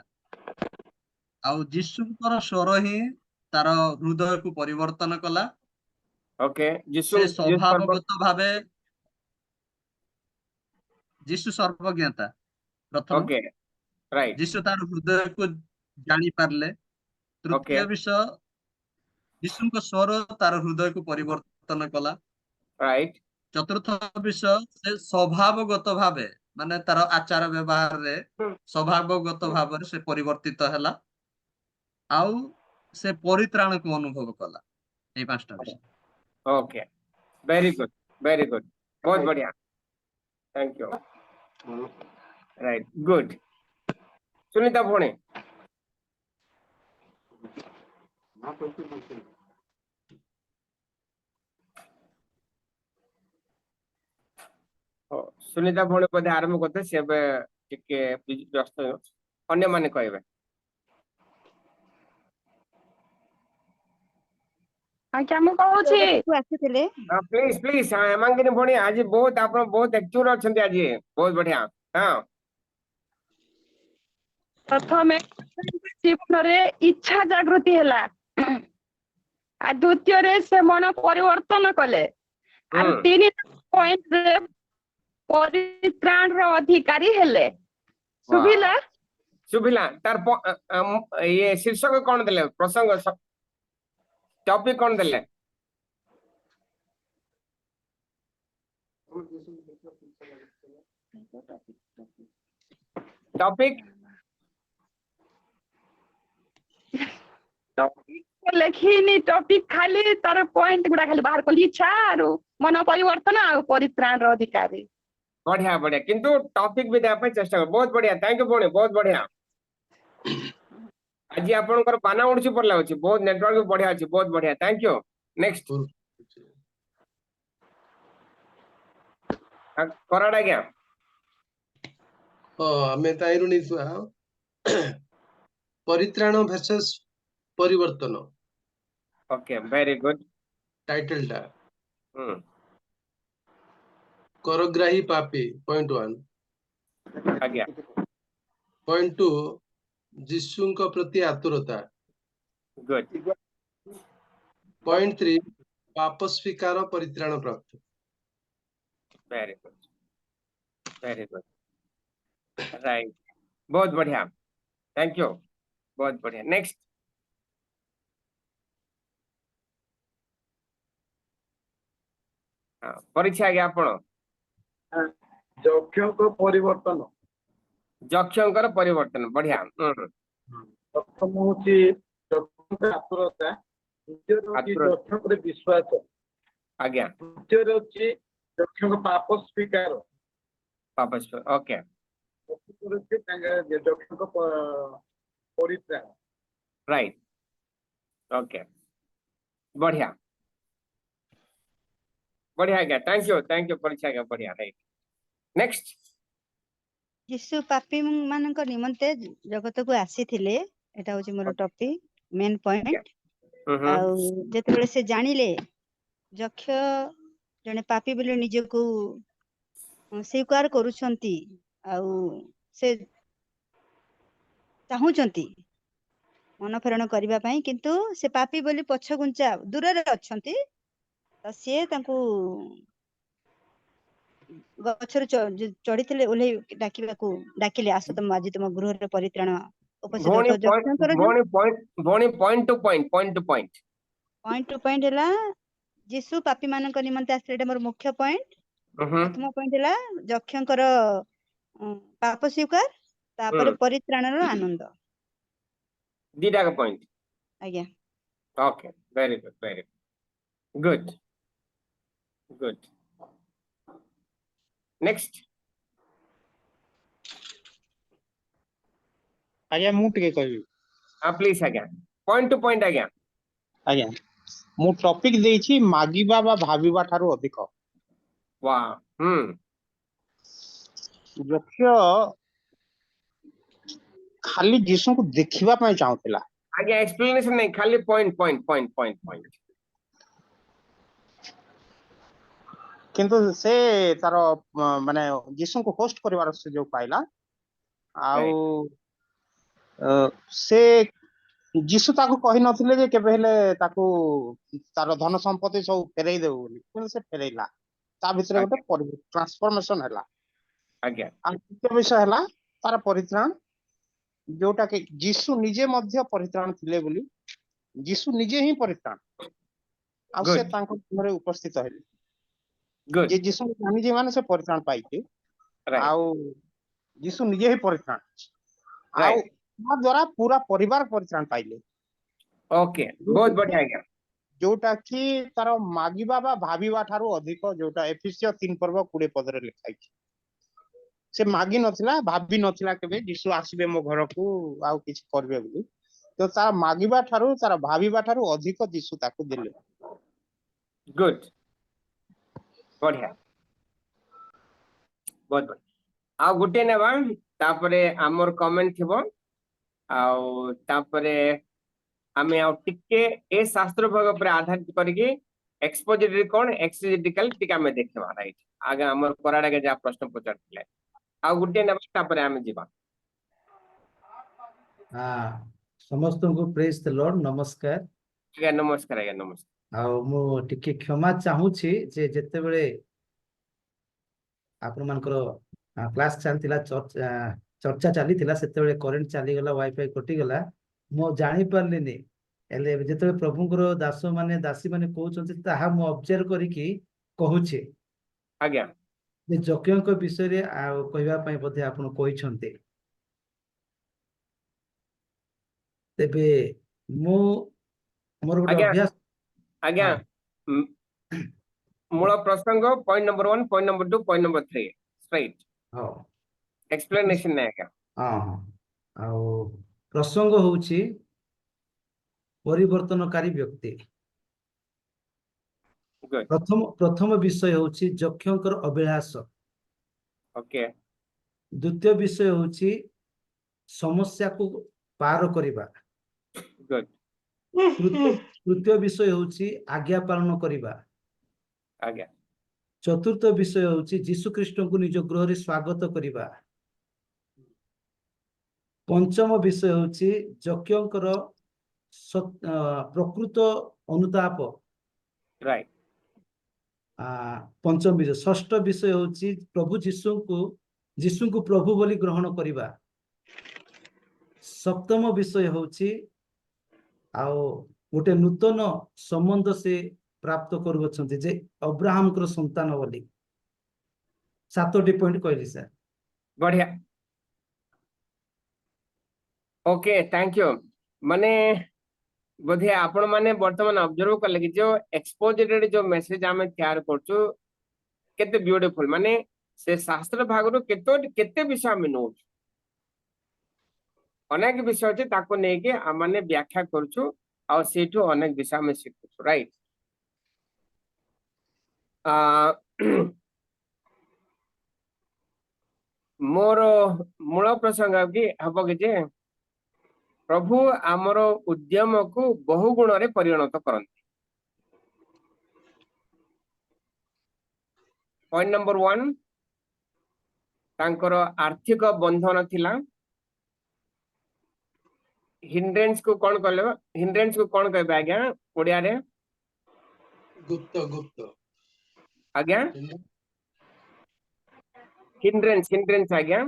ଆଉ ଯୀଶୁଙ୍କର ସ୍ୱର ହିଁ ତାର ହୃଦୟକୁ ପରିବର୍ତ୍ତନ କଲା। ओके ସେ ସ୍ୱଭାବଗତ ଭାବେ ଯୀଶୁ ସର୍ବଜ୍ଞାତା ପ୍ରଥମ। ओके राइट ଯୀଶୁ ତାର ହୃଦୟକୁ ଜାଣି ପାରିଲେ। ओके ତୃତୀୟ ବିଷୟ, ଯୀଶୁଙ୍କ ସ୍ୱର ତାର ହୃଦୟକୁ ପରିବର୍ତ୍ତନ କଲା। राइट ଚତୁର୍ଥ ବିଷୟ, ସେ ସ୍ୱଭାବଗତ ଭାବେ ମାନେ ତାର ଆଚାର ବ୍ୟବହାରରେ ସ୍ୱଭାବଗତ ଭାବରେ ସେ ପରିବର୍ତ୍ତିତ ହେଲା ଆଉ ସେ ପରିତ୍ରାଣକୁ ଅନୁଭବ କଲା। ଏଇ ପାଞ୍ଚଟା ବିଷୟ। ओके वेरी गुड बहुत बढ़िया thank you right good Sunita Bhone Sunita Bhone बोधे आरंभ करते से टिके व्यस्त अन्य माने कहबे ଆଜ୍ଞା ମୁଁ କହୁଛି ଆସିଥିଲେ प्लीज प्लीज हेमांगिनी भोणी आज बहुत आप बहुत एक्टिव अछंती आज बहुत बढ़िया हाँ ପ୍ରଥମେ ଜୀବନରେ ଇଚ୍ଛା ଜାଗୃତି ହେଲା ଆଉ ଦ୍ୱିତୀୟରେ ସେ ମନ ପରିବର୍ତ୍ତନ କଲେ ଆଉ हम्म ତିନି ପଏଣ୍ଟରେ ପରିତ୍ରାଣର ଅଧିକାରୀ ହେଲେ। ଶୁଭିଲା? शुभिला तार ये शीर्षक कौन देले प्रसंग टॉपिक कौन देले टॉपिक ଟପିକ ଲେଖିନି ଟପିକ ଖାଲି ତାର ପଏଣ୍ଟ ଗୁଡା ଖାଲି ବାହାର କଲି ଇଚ୍ଛା ଆରୁ ମନ ପରିବର୍ତ୍ତନ ଆଉ ପରିତ୍ରାଣର ଅଧିକାରୀ। बढ़िया बढ़िया किंतु टॉपिक भी देवा चेष्टा कर बहुत बढ़िया थैंक यू भौणी बहुत बढ़िया आज आपनकर पाना उड़ची पड़ला अछि बहुत नेटवर्क भी बढ़िया अछि बहुत बढ़िया थैंक यू नेक्स्ट कराडा क्या ଆମେ ତାଇରୁ ନେଇଥିବା ପରିତ୍ରାଣ ଭର୍ସେସ ପରିବର୍ତ୍ତନ ओके वेरी गुड ଟାଇଟେଲ ଟା। କରଗ୍ରାହୀ ପାପୀ .1 ଆଜ୍ଞା .2 ଯୀଶୁଙ୍କ ପ୍ରତି ଆତୁରତା ଗୁଡ୍ .3 ପାପ ସ୍ୱୀକାର ପରିତ୍ରାଣ ପ୍ରାପ୍ତ वेरी गुड राइट बहुत बढ़िया थैंक यू बहुत बढ़िया नेक्स्ट परीक्षा आगे आपण ଯକ୍ଷଙ୍କ ପରିବର୍ତ୍ତନ ଯକ୍ଷଙ୍କର ପରିବର୍ତ୍ତନ ବଢିଆ ପ୍ରଥମ ହଉଛି ଯକ୍ଷଙ୍କ ଆତୁରତା, ଦ୍ୱିତୀୟରେ ହଉଛି ଆତୁରତା। ଯକ୍ଷଙ୍କର ବିଶ୍ୱାସ, आज्ञा ତୃତୀୟରେ ହଉଛି ଯକ୍ଷଙ୍କ ପାପ ସ୍ୱୀକାର, वापस ओके ଚତୁର୍ଥରେ ହଉଛି ଯକ୍ଷଙ୍କ ପରିତ୍ରାଣ। राइट ओके बढ़िया बढ़िया आज्ञा थैंक यू परीक्षा आज्ञा बढ़िया राइट नेक्स्ट ଯୀଶୁ ପାପୀ ମାନଙ୍କ ନିମନ୍ତେ ଜଗତକୁ ଆସିଥିଲେ, ଏଟା ହଉଛି ମୋର ଟପିକ ମେନ୍ ପଏଣ୍ଟ। ଆଉ ଯେତେବେଳେ ସେ ଜାଣିଲେ ଯକ୍ଷ ଜଣେ ପାପୀ ବୋଲି ନିଜକୁ ସ୍ୱୀକାର କରୁଛନ୍ତି, ଆଉ ସେ ଚାହୁଁଛନ୍ତି ମନ ଫେରଣ କରିବା ପାଇଁ, କିନ୍ତୁ ସେ ପାପୀ ବୋଲି ପଛଘୁଞ୍ଚା ଦୂରରେ ଅଛନ୍ତି, ତ ସିଏ ତାଙ୍କୁ ଗଛରୁ ଚଢିଥିଲେ ଓହ୍ଲେଇ ଡାକିଲେ ଆସ ତମ ଆଜି ତମ ଗୃହରେ ପରିତ୍ରାଣ ଉପସ୍ଥିତ ଭଉଣୀ ହଉଥିବ। ଯକ୍ଷଙ୍କର ଯୋଉ point to point point to point ହେଲା ଯୀଶୁ ପାପୀ ମାନଙ୍କ ନିମନ୍ତେ ଆସିଥିଲେ, ଏଟା ମୋର ମୁଖ୍ୟ ପଏଣ୍ଟ। ପ୍ରଥମ ପଏଣ୍ଟ ହେଲା ଯକ୍ଷଙ୍କର ପାପ ସ୍ୱୀକାର, ତାପରେ ପରିତ୍ରାଣର ଆନନ୍ଦ। दीटा का पॉइंट ଆଜ୍ଞା okay very good good next ଆଜ୍ଞା ମୁଁ ଟିକେ କହିବି। प्लीज आज्ञा पॉइंट टू पॉइंट आज्ञा ଆଜ୍ଞା ମୁଁ ଟପିକ ଦେଇଛି ମାଗିବା ବା ଭାବିବା ଠାରୁ ଅଧିକ। वाह ଯକ୍ଷ ଖାଲି ଯୀଶୁଙ୍କୁ ଦେଖିବା ପାଇଁ ଚାହୁଁଥିଲା, आज्ञा एक्सप्लेनेशन नहीं खाली पॉइंट କିନ୍ତୁ ସେ ତାର ମାନେ ଯୀଶୁଙ୍କୁ ହୋଷ୍ଟ କରିବାର ସୁଯୋଗ ପାଇଲା। ଆଉ ସେ ଯୀଶୁ ତାକୁ କହିନଥିଲେ ଯେ କେବେ ହେଲେ ତାକୁ ତାର ଧନ ସମ୍ପତ୍ତି ସବୁ ଫେରେଇ ଦେବୁ ବୋଲି, କିନ୍ତୁ ସେ ଫେରେଇଲା। ତା ଭିତରେ ଗୋଟେ ଟ୍ରାନ୍ସଫର୍ମେସନ ହେଲା। आज्ञा ଆଉ ଦ୍ୱିତୀୟ ବିଷୟ ହେଲା ତାର ପରିତ୍ରାଣ, ଯୋଉଟା କି ଯୀଶୁ ନିଜେ ମଧ୍ୟ ପରିତ୍ରାଣ ଥିଲେ ବୋଲି, ଯୀଶୁ ନିଜେ ହିଁ ପରିତ୍ରାଣ, ଆଉ ସେ Good. ତାଙ୍କ ମନରେ ଉପସ୍ଥିତ ହେଲେ। गुड ଯେ ଯୀଶୁ ଜାଣିଛି ମାନେ ସେ ପରିତ୍ରାଣ ପାଇଛି, राइट ଆଉ ଯୀଶୁ ନିଜେ ହିଁ ପରିତ୍ରାଣ, ଆଉ राइट ତା ଦ୍ୱାରା ପୁରା ପରିବାର ପରିତ୍ରାଣ ପାଇଲେ। ओके बहुत बढ़िया आज्ञा ଯୋଉଟା କି ତାର ମାଗିବା ବା ଭାବିବା ଠାରୁ ଅଧିକ, ଯୋଉଟା ଏଫେସିୟ 3:20 ଲେଖା ହେଇଛି। ସେ ମାଗି ନଥିଲା, ଭାବି ନଥିଲା କେବେ ଯୀଶୁ ଆସିବେ ମୋ ଘରକୁ ଆଉ କିଛି କରିବେ ବୋଲି, ତ ତାର ମାଗିବା ଠାରୁ ତାର ଭାବିବା ଠାରୁ ଅଧିକ ଯୀଶୁ ତାକୁ ଦେଲେ। गुड बढ़िया बहुत बढ़िया आ गुटे नेबा तापरे हमर कमेंट थिबो आउ तापरे आमे आउ टिके ए शास्त्र भाग पर आधारित करके एक्सपोजिटरी कोन एक्सिजेटिकल टिका में देखबा राइट आगे हमर कराडा के जा प्रश्न पचारथिले आ गुटे नेबा तापरे आमे जिबा ସମସ୍ତଙ୍କୁ ପ୍ରେଜ୍ ଦ ଲର୍ଡ ନମସ୍କାର। आज्ञा नमस्कार ଆଉ ମୁଁ ଟିକେ କ୍ଷମା ଚାହୁଁଛି ଯେ ଯେତେବେଳେ ଆପଣମାନଙ୍କର କ୍ଲାସ ଚାଲିଥିଲା, ଚର୍ଚ୍ଚା ଚାଲିଥିଲା, ସେତେବେଳେ କରେଣ୍ଟ ଚାଲିଗଲା, ୱାଇଫାଇ କଟିଗଲା, ମୁଁ ଜାଣିପାରିଲିନି। ହେଲେ ଯେତେବେଳେ ପ୍ରଭୁଙ୍କର ଦାସ ମାନେ ଦାସୀ ମାନେ କହୁଛନ୍ତି, ତାହା ମୁଁ ଅବଜର୍ଭ କରିକି କହୁଛି आज्ञा ଯେ ଯଜ୍ଞଙ୍କ ବିଷୟରେ ଆଉ କହିବା ପାଇଁ ବୋଧେ ଆପଣ କହିଛନ୍ତି। ତେବେ ମୁଁ ମୋର ଗୋଟେ आज्ञा ଅଭ୍ୟାସ आज्ञा मूल प्रसंग point number 1 point number 2 point number 3 straight ହଁ एक्सप्लेनेशन नहीं आज्ञा ହଁ ଆଉ ପ୍ରସଙ୍ଗ ହଉଛି ପରିବର୍ତ୍ତନକାରୀ ବ୍ୟକ୍ତି। गुड ପ୍ରଥମ ବିଷୟ ହଉଛି ଯକ୍ଷଙ୍କର ଅଭିଳାଷ। ओके ଦ୍ୱିତୀୟ ବିଷୟ ହଉଛି ସମସ୍ୟାକୁ ପାର କରିବା। गुड ତୃତୀୟ ବିଷୟ ହଉଛି ଆଜ୍ଞା ପାଳନ କରିବା। आज्ञा चतुर्थ विषय होची जीशु ख्रीष्ट को निज गृह रे स्वागत करिबा। पंचम विषय होची यज्ञकर प्रकृत अनुताप। राइट पंचम विषय। षष्ठ विषय होची प्रभु जीशु को प्रभु बोली ग्रहण करिबा। सप्तम विषय होची आउ गोटे नूतन संबंध से प्राप्त करुवछन्ति जे अब्राहम कर संतान बोली। 7टी पॉइंट कहली सर। बढ़िया ओके थैंक यू माने बोधे आपण माने वर्तमान ऑब्जर्व कर लगी जो एक्सपोजिटेड जो मैसेज आमे तैयार करछु केते ब्यूटीफुल माने से शास्त्र भाग रो केते विषय आमे नो अनेक विषय अछि ताको नै के माने व्याख्या करछु और सेठो अनेक विषय में शिखु राइट मोर मूल प्रसंग कि हम कि प्रभु आमर उद्यम को बहु गुण रे परिणत करंती। पॉइंट नंबर 1 तांकर आर्थिक बंधन थिला। हिंड्रेंस को कौन कहले हिंड्रेंस को कौन कहबे आज्ञा ओडिया रे गुप्त आज्ञा हिंड्रेंस आज्ञा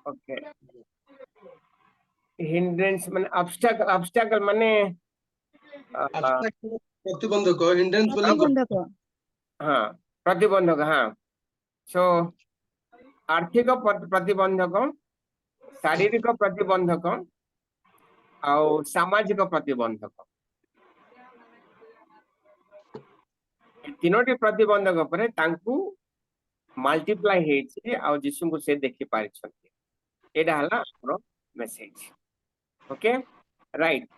ओके हिंड्रेंस माने ऑब्स्टैकल माने प्रतिबंधक हिंड्रेंस बोली प्रतिबंधक हाँ प्रतिबंधक हाँ सो आर्थिक प्रतिबंधक शारीरिक प्रतिबंधक और सामाजिक प्रतिबंधक तीनोटी प्रतिबंधक पर तांकू मल्टीप्लाई हेछि आ जीसु को से देखि पारि छथि। एडा हला हमरो मेसेज ओके राइट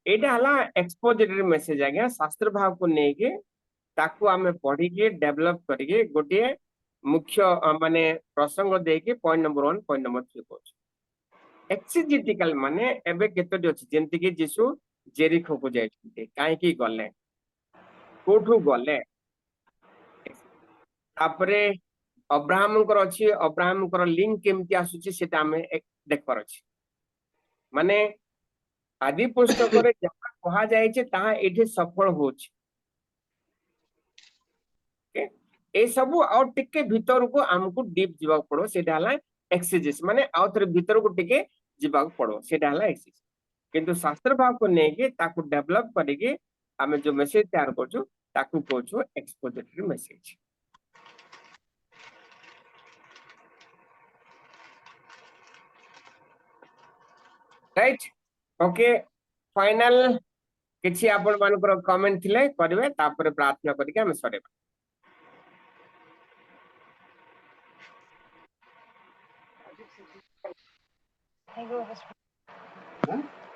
एडा हला एक्सपोजिटरी मेसेज आज्ञा शास्त्र भाव को नै के ताकू आमे पढ़ी के डेवलप करिके गोटे मुख्य माने प्रसंग दे के पॉइंट नंबर 1 पॉइंट नंबर 3 को एक्सिजेटिकल माने एबे केतोटी अछि जेंति कि जीसु जेरिको को जाइछथि काहे कि गले कोठु गले तापरे अब्राहम कर अछि अब्राहम कर लिंक केमति आसुछि सेटा हमें देखबार अछि माने आदि पुस्तक रे जहा कहा जाय छै ता एठे सफल होछि ए सबु और टिके भीतर को हमको डीप जीवा पड़ो सेटा हला एक्सिजेस माने आउ थरे भीतर को टिके जीवा पड़ो सेटा हला एक्सिजेस किंतु शास्त्र भाव को नै के ताकू डेवलप करिके हमें जो मैसेज तैयार करछु ताकू कहछु expository message right okay final किछि आपण मानकर कमेंट थिले करबे तापर प्रार्थना करके हम सरेबा।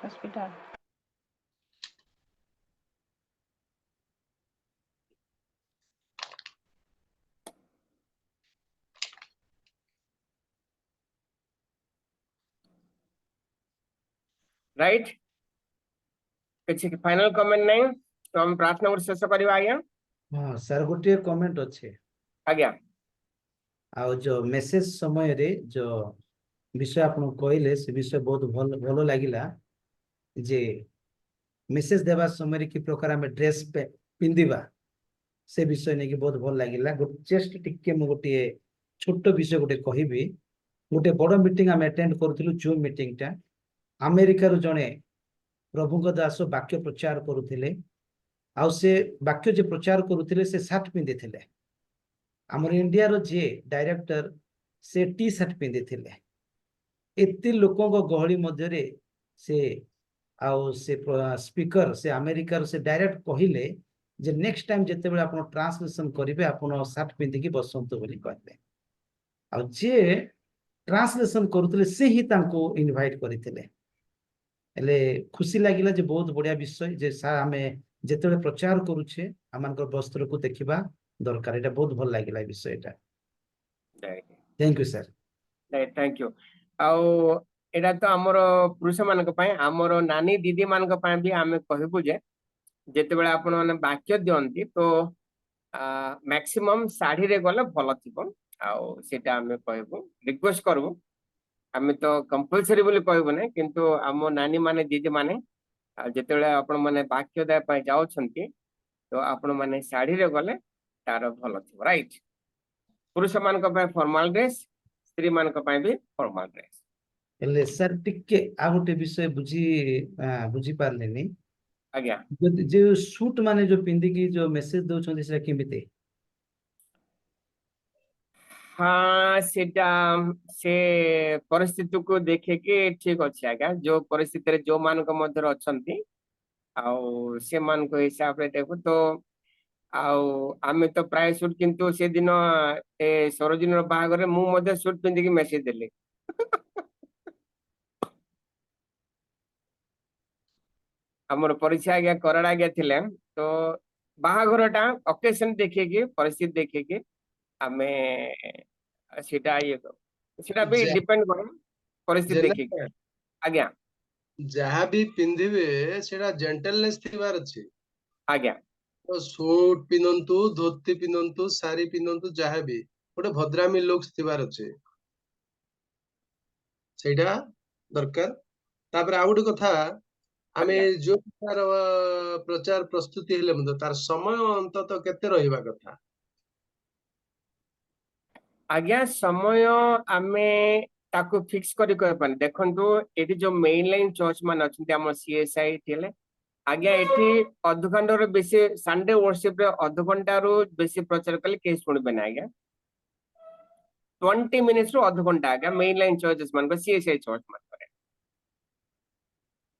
हॉस्पिटल राइट किछि फाइनल कमेंट नहीं तो हम प्रार्थना और शेष करबा आज्ञा। हाँ सर गोटे कमेंट अच्छे आज्ञा आ जो मेसेज समय रे जो विषय आपन कहले से विषय बहुत भल लागिला जे मेसेज देवा समय रे कि प्रकार हम ड्रेस पे पिंदिबा से विषय ने कि बहुत भल लागिला जस्ट टिके मु गोटे छोट विषय गोटे कहिबी गोटे बड़ मीटिंग हम अटेंड करथिलु जूम मीटिंग टा अमेरिका रो जने प्रभुଙ୍କ दास वाक्य प्रचार करुथिले आ से वाक्य जे प्रचार करुथिले से शर्ट पिंदि थिले हमर इंडिया रो जे डायरेक्टर से टी शर्ट पिंदि थिले एते लोकों को गहली मध्य रे से आउ से स्पीकर से अमेरिका रो से डायरेक्ट कहिले जे नेक्स्ट टाइम जते बेले आपण ट्रांसलेशन करिवे आपण शर्ट पिंदि की बसंत बोली कहले आ जे ट्रांसलेशन करुथिले से ही तांको इनवाइट करिथिले एले खुशी लागिला जे बहुत बढ़िया विषय जे सा हमें जेतेबेले प्रचार करूछे हमनकर वस्त्र को देखिबा दरकार एटा बहुत भल लागिला विषयटा। Thank you sir. Thank you आउ एडा तो हमर पुरुष मानक पय हमर नानी दीदी मानक पय भी हमें कहबु जे ଯେତେବେଳେ ଆପଣ ମାନେ ବାକ୍ୟ ଦିଅନ୍ତି ତ मैक्सिमम शाढ़ी रे गले भल थिबो आउ सेटा आमे कहबो रिक्वेस्ट करबो आमे तो कंपलसरी बोली कहबो नै किंतु आम नानी माने दीदी माने जेतेबेले आपण माने वाक्य दे पय जाउछंती तो आपण माने शाढ़ी रे गले तार भल थिबो राइट पुरुष मान को पय फॉर्मल ड्रेस स्त्री मान को पय भी फॉर्मल ड्रेस हेले सर टिके आ गोटे विषय बुझी पारलेनी आज्ञा जो सूट माने जो पिंदी की जो मेसेज दउछंती से केमिते हाँ सेटा से परिस्थिति को देखे के ठीक अच्छे आज्ञा जो परिस्थिति रे जो मान को मध्य अछंती आउ से मान को हिसाब रे देखो तो आउ आमे तो प्राय सूट किंतु से दिन ए सरोजिनी रो बाहागर रे मु मध्य सूट पिंदी की मेसेज देली हमर परिचय आज्ञा कराड़ आज्ञा थिले तो बाहाघरटा ओकेजन देखे के परिस्थिति देखे के आमे सेटा ये सेटा भी जा- डिपेंड करे परिस्थिति जेना देखी के आज्ञा ଯାହା ବି ପିନ୍ଧିବେ ସେଟା ଜେଣ୍ଟଲନେସ୍ ଥିବାର ଅଛି आज्ञा ତ ସୁଟ ପିନ୍ଧନ୍ତୁ ଧୋତି ପିନ୍ଧନ୍ତୁ ଶାଢୀ ପିନ୍ଧନ୍ତୁ ଯାହା ବି ଗୋଟେ ଭଦ୍ରାମୀ ଲୁକ୍ସ ଥିବାର ଅଛି ସେଇଟା ଦରକାର ତାପରେ ଆଉ ଗୋଟେ କଥା ଆମେ ଆଜ୍ଞା। ଯୋଉ ପ୍ରକାର ପ୍ରଚାର ପ୍ରସ୍ତୁତି ହେଲେ ମଧ୍ୟ ତାର ସମୟ ଅନ୍ତତଃ କେତେ ରହିବା କଥା आज्ञा समय आमे ताको फिक्स करी कह पानी देखंतु एटी जो मेन लाइन चर्च मान अछंती हमर सीएसआई थिले आज्ञा एटी अध घंटा रो बेसी संडे वर्शिप रे अध घंटा रो बेसी प्रचार कले केस सुनबे ना आज्ञा 20 मिनिट्स रो अध घंटा आज्ञा मेन लाइन चर्चेस मान को सीएसआई चर्च मान करे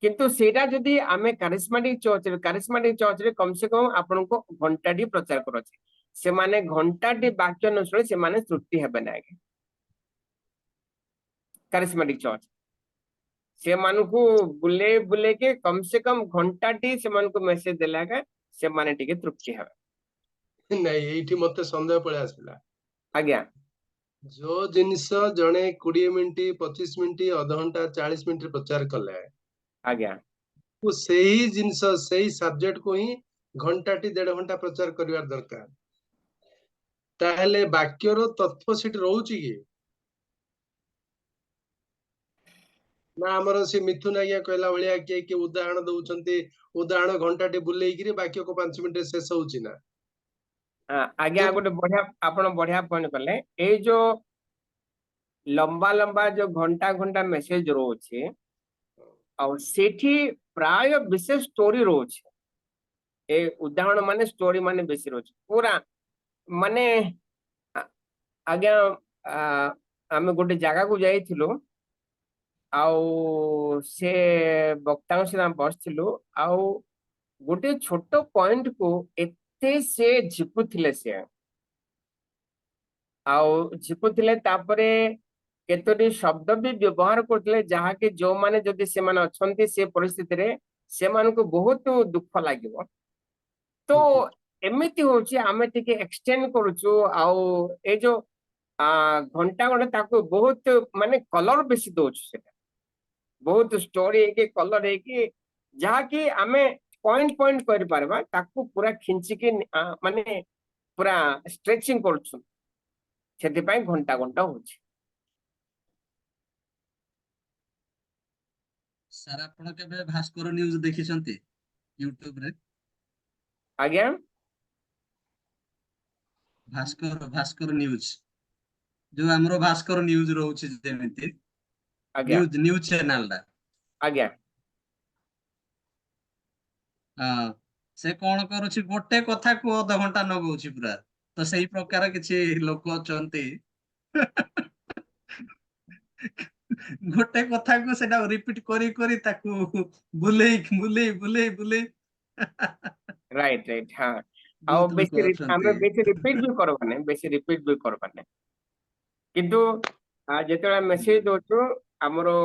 किंतु सेटा जदी आमे कारिस्मेटिक चर्च रे कम से कम आपन को घंटा डी प्रचार करछि से माने घंटा डी वाक्य न सुने से माने त्रुटि हेबे ना आज्ञा कारिस्मेटिक चर्च से मान को बुले बुले के कम से कम घंटा टी से मान को मैसेज देला का से माने टिके तृप्ति हेबे ନାଇଁ ଏଇଠି ମତେ ସନ୍ଦେହ ପଳେଇ ଆସିଲା आज्ञा ଯୋଉ ଜିନିଷ ଜଣେ 20 ମିନିଟ 25 ମିନିଟ ଅଧଘଣ୍ଟା 40 ମିନିଟ ପ୍ରଚାର କଲେ आज्ञा ସେଇ ଜିନିଷ ସେଇ ସବଜେକ୍ଟ କୁ ହିଁ ଘଣ୍ଟାଟି 1.5 ଘଣ୍ଟା ପ୍ରଚାର କରିବାର ଦରକାର ତାହେଲେ ବାକ୍ୟର ତତ୍ତ୍ୱ ସେଠି ରହୁଛି କି ନା ଆମର ସେ ମିଥୁନ ଆଜ୍ଞା କହିଲା ଭଳିଆ କିଏ କିଏ ଉଦାହରଣ ଦଉଛନ୍ତି ଉଦାହରଣ ଘଣ୍ଟାଟେ ବୁଲେଇକିରି ବାକ୍ୟକୁ 5 ମିନିଟରେ ଶେଷ ହଉଛି ନା आज्ञा गोटे बढ़िया आपण बढ़िया पॉइंट कले ए जो लंबा लंबा जो घंटा घंटा मेसेज रोचे और सेठी प्राय विशेष स्टोरी रोचे ए उदाहरण माने स्टोरी माने बेसी रोचे पूरा माने आज्ञा आमे गोटे जगह को जाइथिलु आउ से वक्ता से बसथिलु आउ गोटे छोट पॉइंट को एते से झिपुथिले से आउ झिपुथिले तापरे केतोटी शब्द भी व्यवहार करथिले जहा कि जो माने जदि से माने अछंती से परिस्थिति रे से मान को बहुत दुख लागिवो तो एमिति होची आमे टिके एक्सटेंड करूछु आउ ए जो घंटा घंटा ताको बहुत माने कलर बेसी दोछु सेटा बहुत स्टोरी है कि कलर है कि जहा कि आमे पॉइंट पॉइंट कर पारबा ताको पूरा खिंची के माने पूरा स्ट्रेचिंग करछु सेति पय घंटा घंटा होची सर आपण केबे भास्कर न्यूज देखिसंती यूट्यूब रे आज्ञा भास्कर न्यूज जो हमरो भास्कर न्यूज रहउछि जेमिति आज्ञा न्यूज चैनल दा आज्ञा हाँ से कौन करुछि गोटे कथा को अध घंटा नगौछि पूरा तो सही प्रकार किछि लोक अछंती गोटे कथा को सेटा रिपीट करी करी ताकू बुलेई बुलेई बुलेई बुलेई राइट राइट हां आउ बहुत लोक बेसी अछंती हमरे बेसी रिपीट भी करबाने बेसी रिपीट भी करबाने किंतु जेतेला मेसेज दोछु हमरो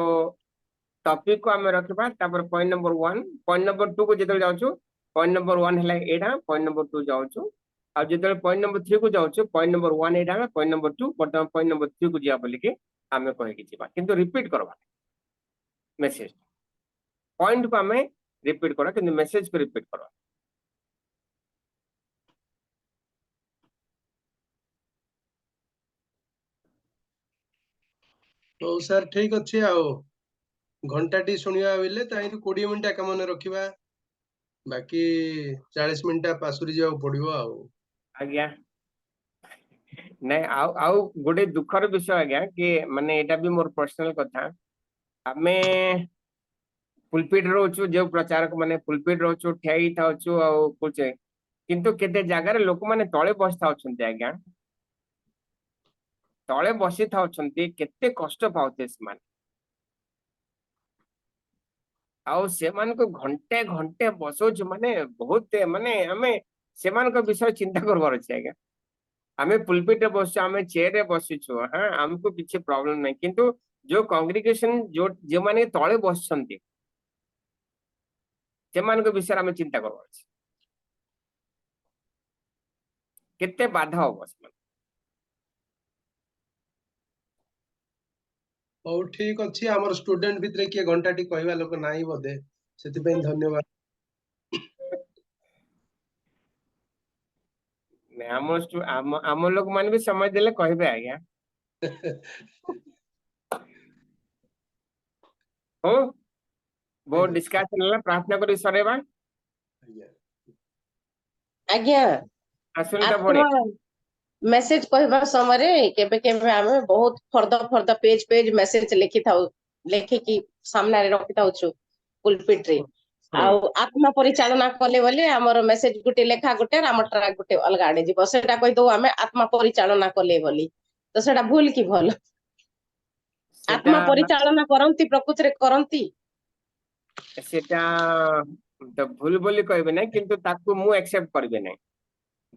टॉपिक को हमें रखबा तापर पॉइंट नंबर 1 पॉइंट नंबर 2 को जेतेला जाउछु पॉइंट नंबर 1 हला एडा पॉइंट नंबर 2 जाउछु आ जेतेला पॉइंट नंबर 3 को जाउछु पॉइंट नंबर 1 एडा point number 2 button point number 3 को जिया बोली के हमें कहे कि जीवा किंतु रिपीट करबा मेसेज पॉइंट को हमें रिपीट करा किंतु मेसेज को रिपीट करा ହଉ ସାର୍ ଠିକ ଅଛି ଆଉ ଘଣ୍ଟାଟି ଶୁଣିବା ବେଲେ ତାହିଁରୁ 20 ମିନିଟ ଏକା ମନେ ରଖିବା ବାକି 40 ମିନିଟ ପାସୁରି ଯିବାକୁ ପଡିବ ଆଉ ଆଜ୍ଞା ନାଇଁ ଆଉ ଗୋଟେ ଦୁଃଖର ବିଷୟ ଆଜ୍ଞା କି ମାନେ ଏଇଟା ବି ମୋର ପର୍ସନାଲ କଥା ଆମେ पुलपिट रोचु जो प्रचारक माने पुलपिट रोचु ठिया ही थाउछु ଆଉ कुछ किंतु केते जागार लोक माने तळे बसता अछंती आज्ञा तळे बसी थाउछंती केते कष्ट पाउते समान आउ सेमान को घंटे घंटे बसोच माने बहुत माने हमें सेमान को विषय चिंता करबार अछि आज्ञा हमें पुलपिट रे बसछु हमें चेयर रे बसिछु हां हमको किछि प्रॉब्लम नहीं किंतु जो कांग्रेगेशन जो जे माने तळे बसछंती सेमान विषय आम चिंता कर केते बाधा हो ହଉ ଠିକ ଅଛି ଆମର ଷ୍ଟୁଡେଣ୍ଟ ଭିତରେ କିଏ ଘଣ୍ଟାଟି କହିବା ଲୋକ ନାହିଁ ବୋଧେ ସେଥିପାଇଁ ଧନ୍ୟବାଦ आम लोग मान भी समय देले कहबे आज्ञा हो वो डिस्कशन होला प्रार्थना करी सरेबा आज्ञा सुनीता भणी आत्मा मेसेज कहवा समय केबे केबे आमे बहुत फर्द पेज पेज मेसेज लिखि थाउ लेखिकी सामने रे रखि थाउछु पुलपिट रे आउ आत्मा परिचालना कले बोले हमर मेसेज गुटे लेखा गुटे हमर ट्रैक गुटे अलग आडे जीव सेटा कहि दो हमें आत्मा परिचालना कले बोली तो सेटा भूल की भल आत्मा परिचालना करंती प्रकृति रे करंती सेटा तो भूल बोली कहबे नै किंतु ताकू मु एक्सेप्ट करबे नै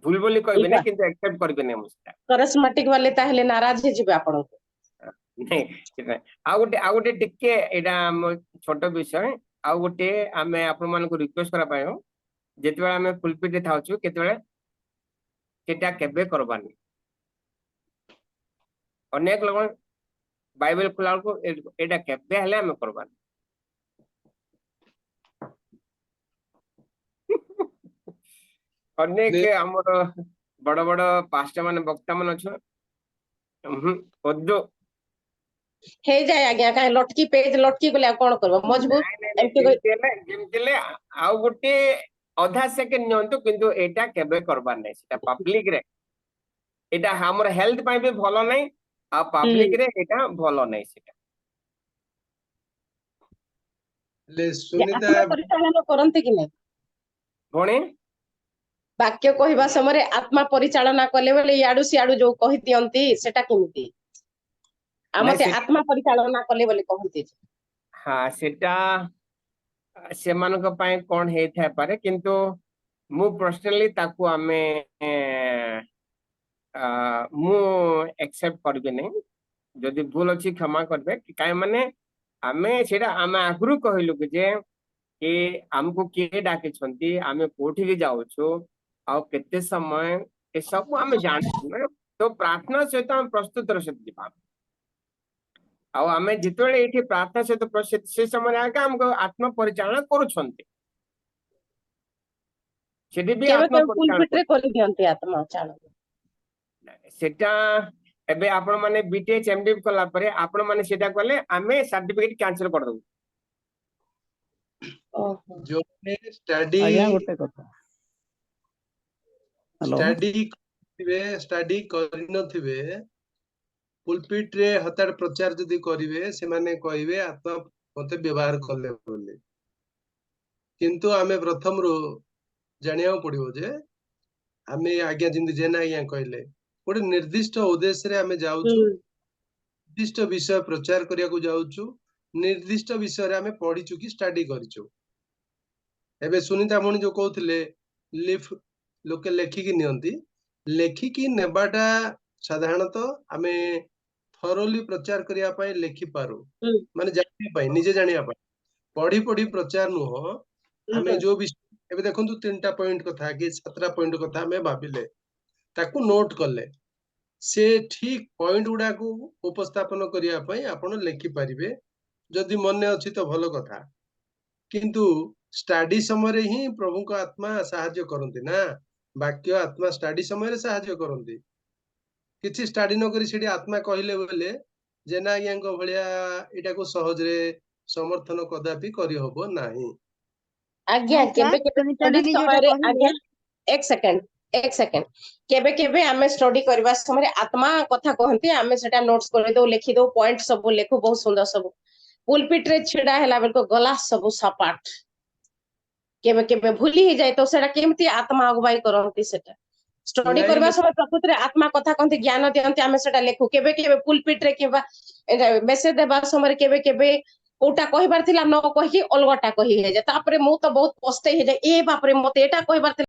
भूल बोली कहबे नै किंतु एक्सेप्ट करबे नै मुस्ता करस्मेटिक वाले ताहले नाराज हे जिबे आपन नहीं आ गोटे टिके एटा छोट विषय आ गोटे आमे आपन मान को रिक्वेस्ट करा पायो जेते बेला आमे पुलपिट रे थाउछु केते बेला केटा केबे करबानी अनेक लोग बाइबल खुला को एटा केबे हले आमे करबानी अनेक हमर बड़ बड़ पास्टर माने वक्ता मन छ ओदो हे जाय आज्ञा का लटकी पेज लटकी गले कोन करबो मजबूत जेमतिले आ गोटे आधा सेकंड नियंतु किंतु एटा केबे करबार नै सेटा पब्लिक रे एटा हमर हेल्थ पय भी भलो नै आ पब्लिक रे एटा भलो नै सेटा ले सुनीता परिचालन करंती कि नै भणी वाक्य कहवा समय आत्मा परिचालना कले बेले याडू सियाडू जो कहि दियंती सेटा केमिति आमते आत्मा परिचालना कले बोले कहंती हां सेटा सेमानक पय कोन हे थाय पारे किंतु मु पर्सनली ताकू आमे मु एक्सेप्ट करबे नै जदि भूल अछि क्षमा करबे काई माने आमे सेटा आमे आगुरु कहलु जे कि हमको के डाके छंती आमे कोठी के जाउछु आ केते समय ए सब आमे जान तो प्रार्थना सहित हम प्रस्तुत रह सकती बा आ आमे जितबेले एठी प्रार्थना सहित प्रस्तुत से समय आका हमको आत्मा परिचालन करू छंती सेठी भी आत्मा परिचालन कर दियंती आत्मा चालन सेटा एबे आपण माने बीटीएच एमडी कला परे आपण माने सेटा कले आमे सर्टिफिकेट कैंसिल कर दउ जो स्टडी आज्ञा गोटे कथा हेलो स्टडी करिन थिबे पुलपिट रे हतार प्रचार जदि करिवे से माने कहिवे आत्मा मते व्यवहार करले बोले किंतु आमे प्रथम रो जानिया पड़िबो जे आमे आज्ञा जिंदी जेना आज्ञा कहले गोटे निर्दिष्ट उद्देश्य रे आमे जाउछु निर्दिष्ट विषय प्रचार करिया को जाउछु निर्दिष्ट विषय रे आमे पढिछु कि स्टडी करिछु एबे सुनीता मणि जो कहउथिले लिफ लोके लेखिकी नियंती लेखिकी नेबाटा साधारणतः आमे थरोली प्रचार करिया पाए लेखि पारो माने जानिया पाए निजे जानिया पाए पढ़ी पढ़ी प्रचार नुह आमे जो भी एबे देखंतु 3टा पॉइंट कथा कि 7टा पॉइंट कथा आमे भाबिले ताकू नोट करले से ठीक पॉइंट गुडा को उपस्थापन करिया पाए आपण लेखि परिबे जदि मन अछि तो भलो कथा किंतु स्टडी समय रे ही प्रभु को आत्मा सहाय्य करंती ना वाक्य आत्मा स्टडी समय रे सहाय्य करंती किछि स्टडी न करी सेठी आत्मा कहिले बोले जेना आज्ञाଙ୍କ ଭଳିଆ ଏଟାକୁ ସହଜରେ ସମର୍ଥନ କଦାପି କରିହବ ନାହିଁ। ଆଜ୍ଞା ନାଇଁ କେବେ ସାର୍, କେବେ ସୁନିତା study ନାନୀ ଯୋଉଟା ସମୟରେ କହିଲେ ଆଜ୍ଞା ଏକ ସେକେଣ୍ଡ କେବେ କେବେ ଆମେ ଷ୍ଟଡି କରିବା ସମୟରେ ଆତ୍ମା କଥା କହନ୍ତି, ଆମେ ସେଟା ନୋଟ୍ସ କରିଦଉ, ଲେଖିଦଉ, ପଏଣ୍ଟ ସବୁ ଲେଖୁ, ବହୁତ ସୁନ୍ଦର ସବୁ। ପୁଲପିଟ ରେ ଛିଡା ହେଲା ବେଳକୁ ଗଲା ସବୁ ସପାଟ, କେବେ କେବେ ଭୁଲି ହେଇଯାଏ, ତ ସେଟା କେମିତି ଆତ୍ମା ଅଗୁବାଇ କରନ୍ତି ସେଟା ଷ୍ଟଡି କରିବା ନାଇଁ ସମୟ ପ୍ରକୃତିରେ ଆତ୍ମା କଥା କହନ୍ତି, ଜ୍ଞାନ ଦିଅନ୍ତି, ଆମେ ସେଟା ଲେଖୁ। କେବେ କେବେ ପୁଲପିଟ ରେ କିମ୍ବା ମେସେଜ ଦେବା ସମୟରେ କେବେ କେବେ କୋଉଟା କହିବାର ଥିଲା ନ କହିକି ଅଲଗାଟା କହି ହେଇଯାଏ, ତାପରେ ମୁଁ ତ ବହୁତ ପସ୍ତେଇ ହେଇଯାଏ, ଏ ବାପରେ ମତେ ଏଟା କହିବାର ଥିଲା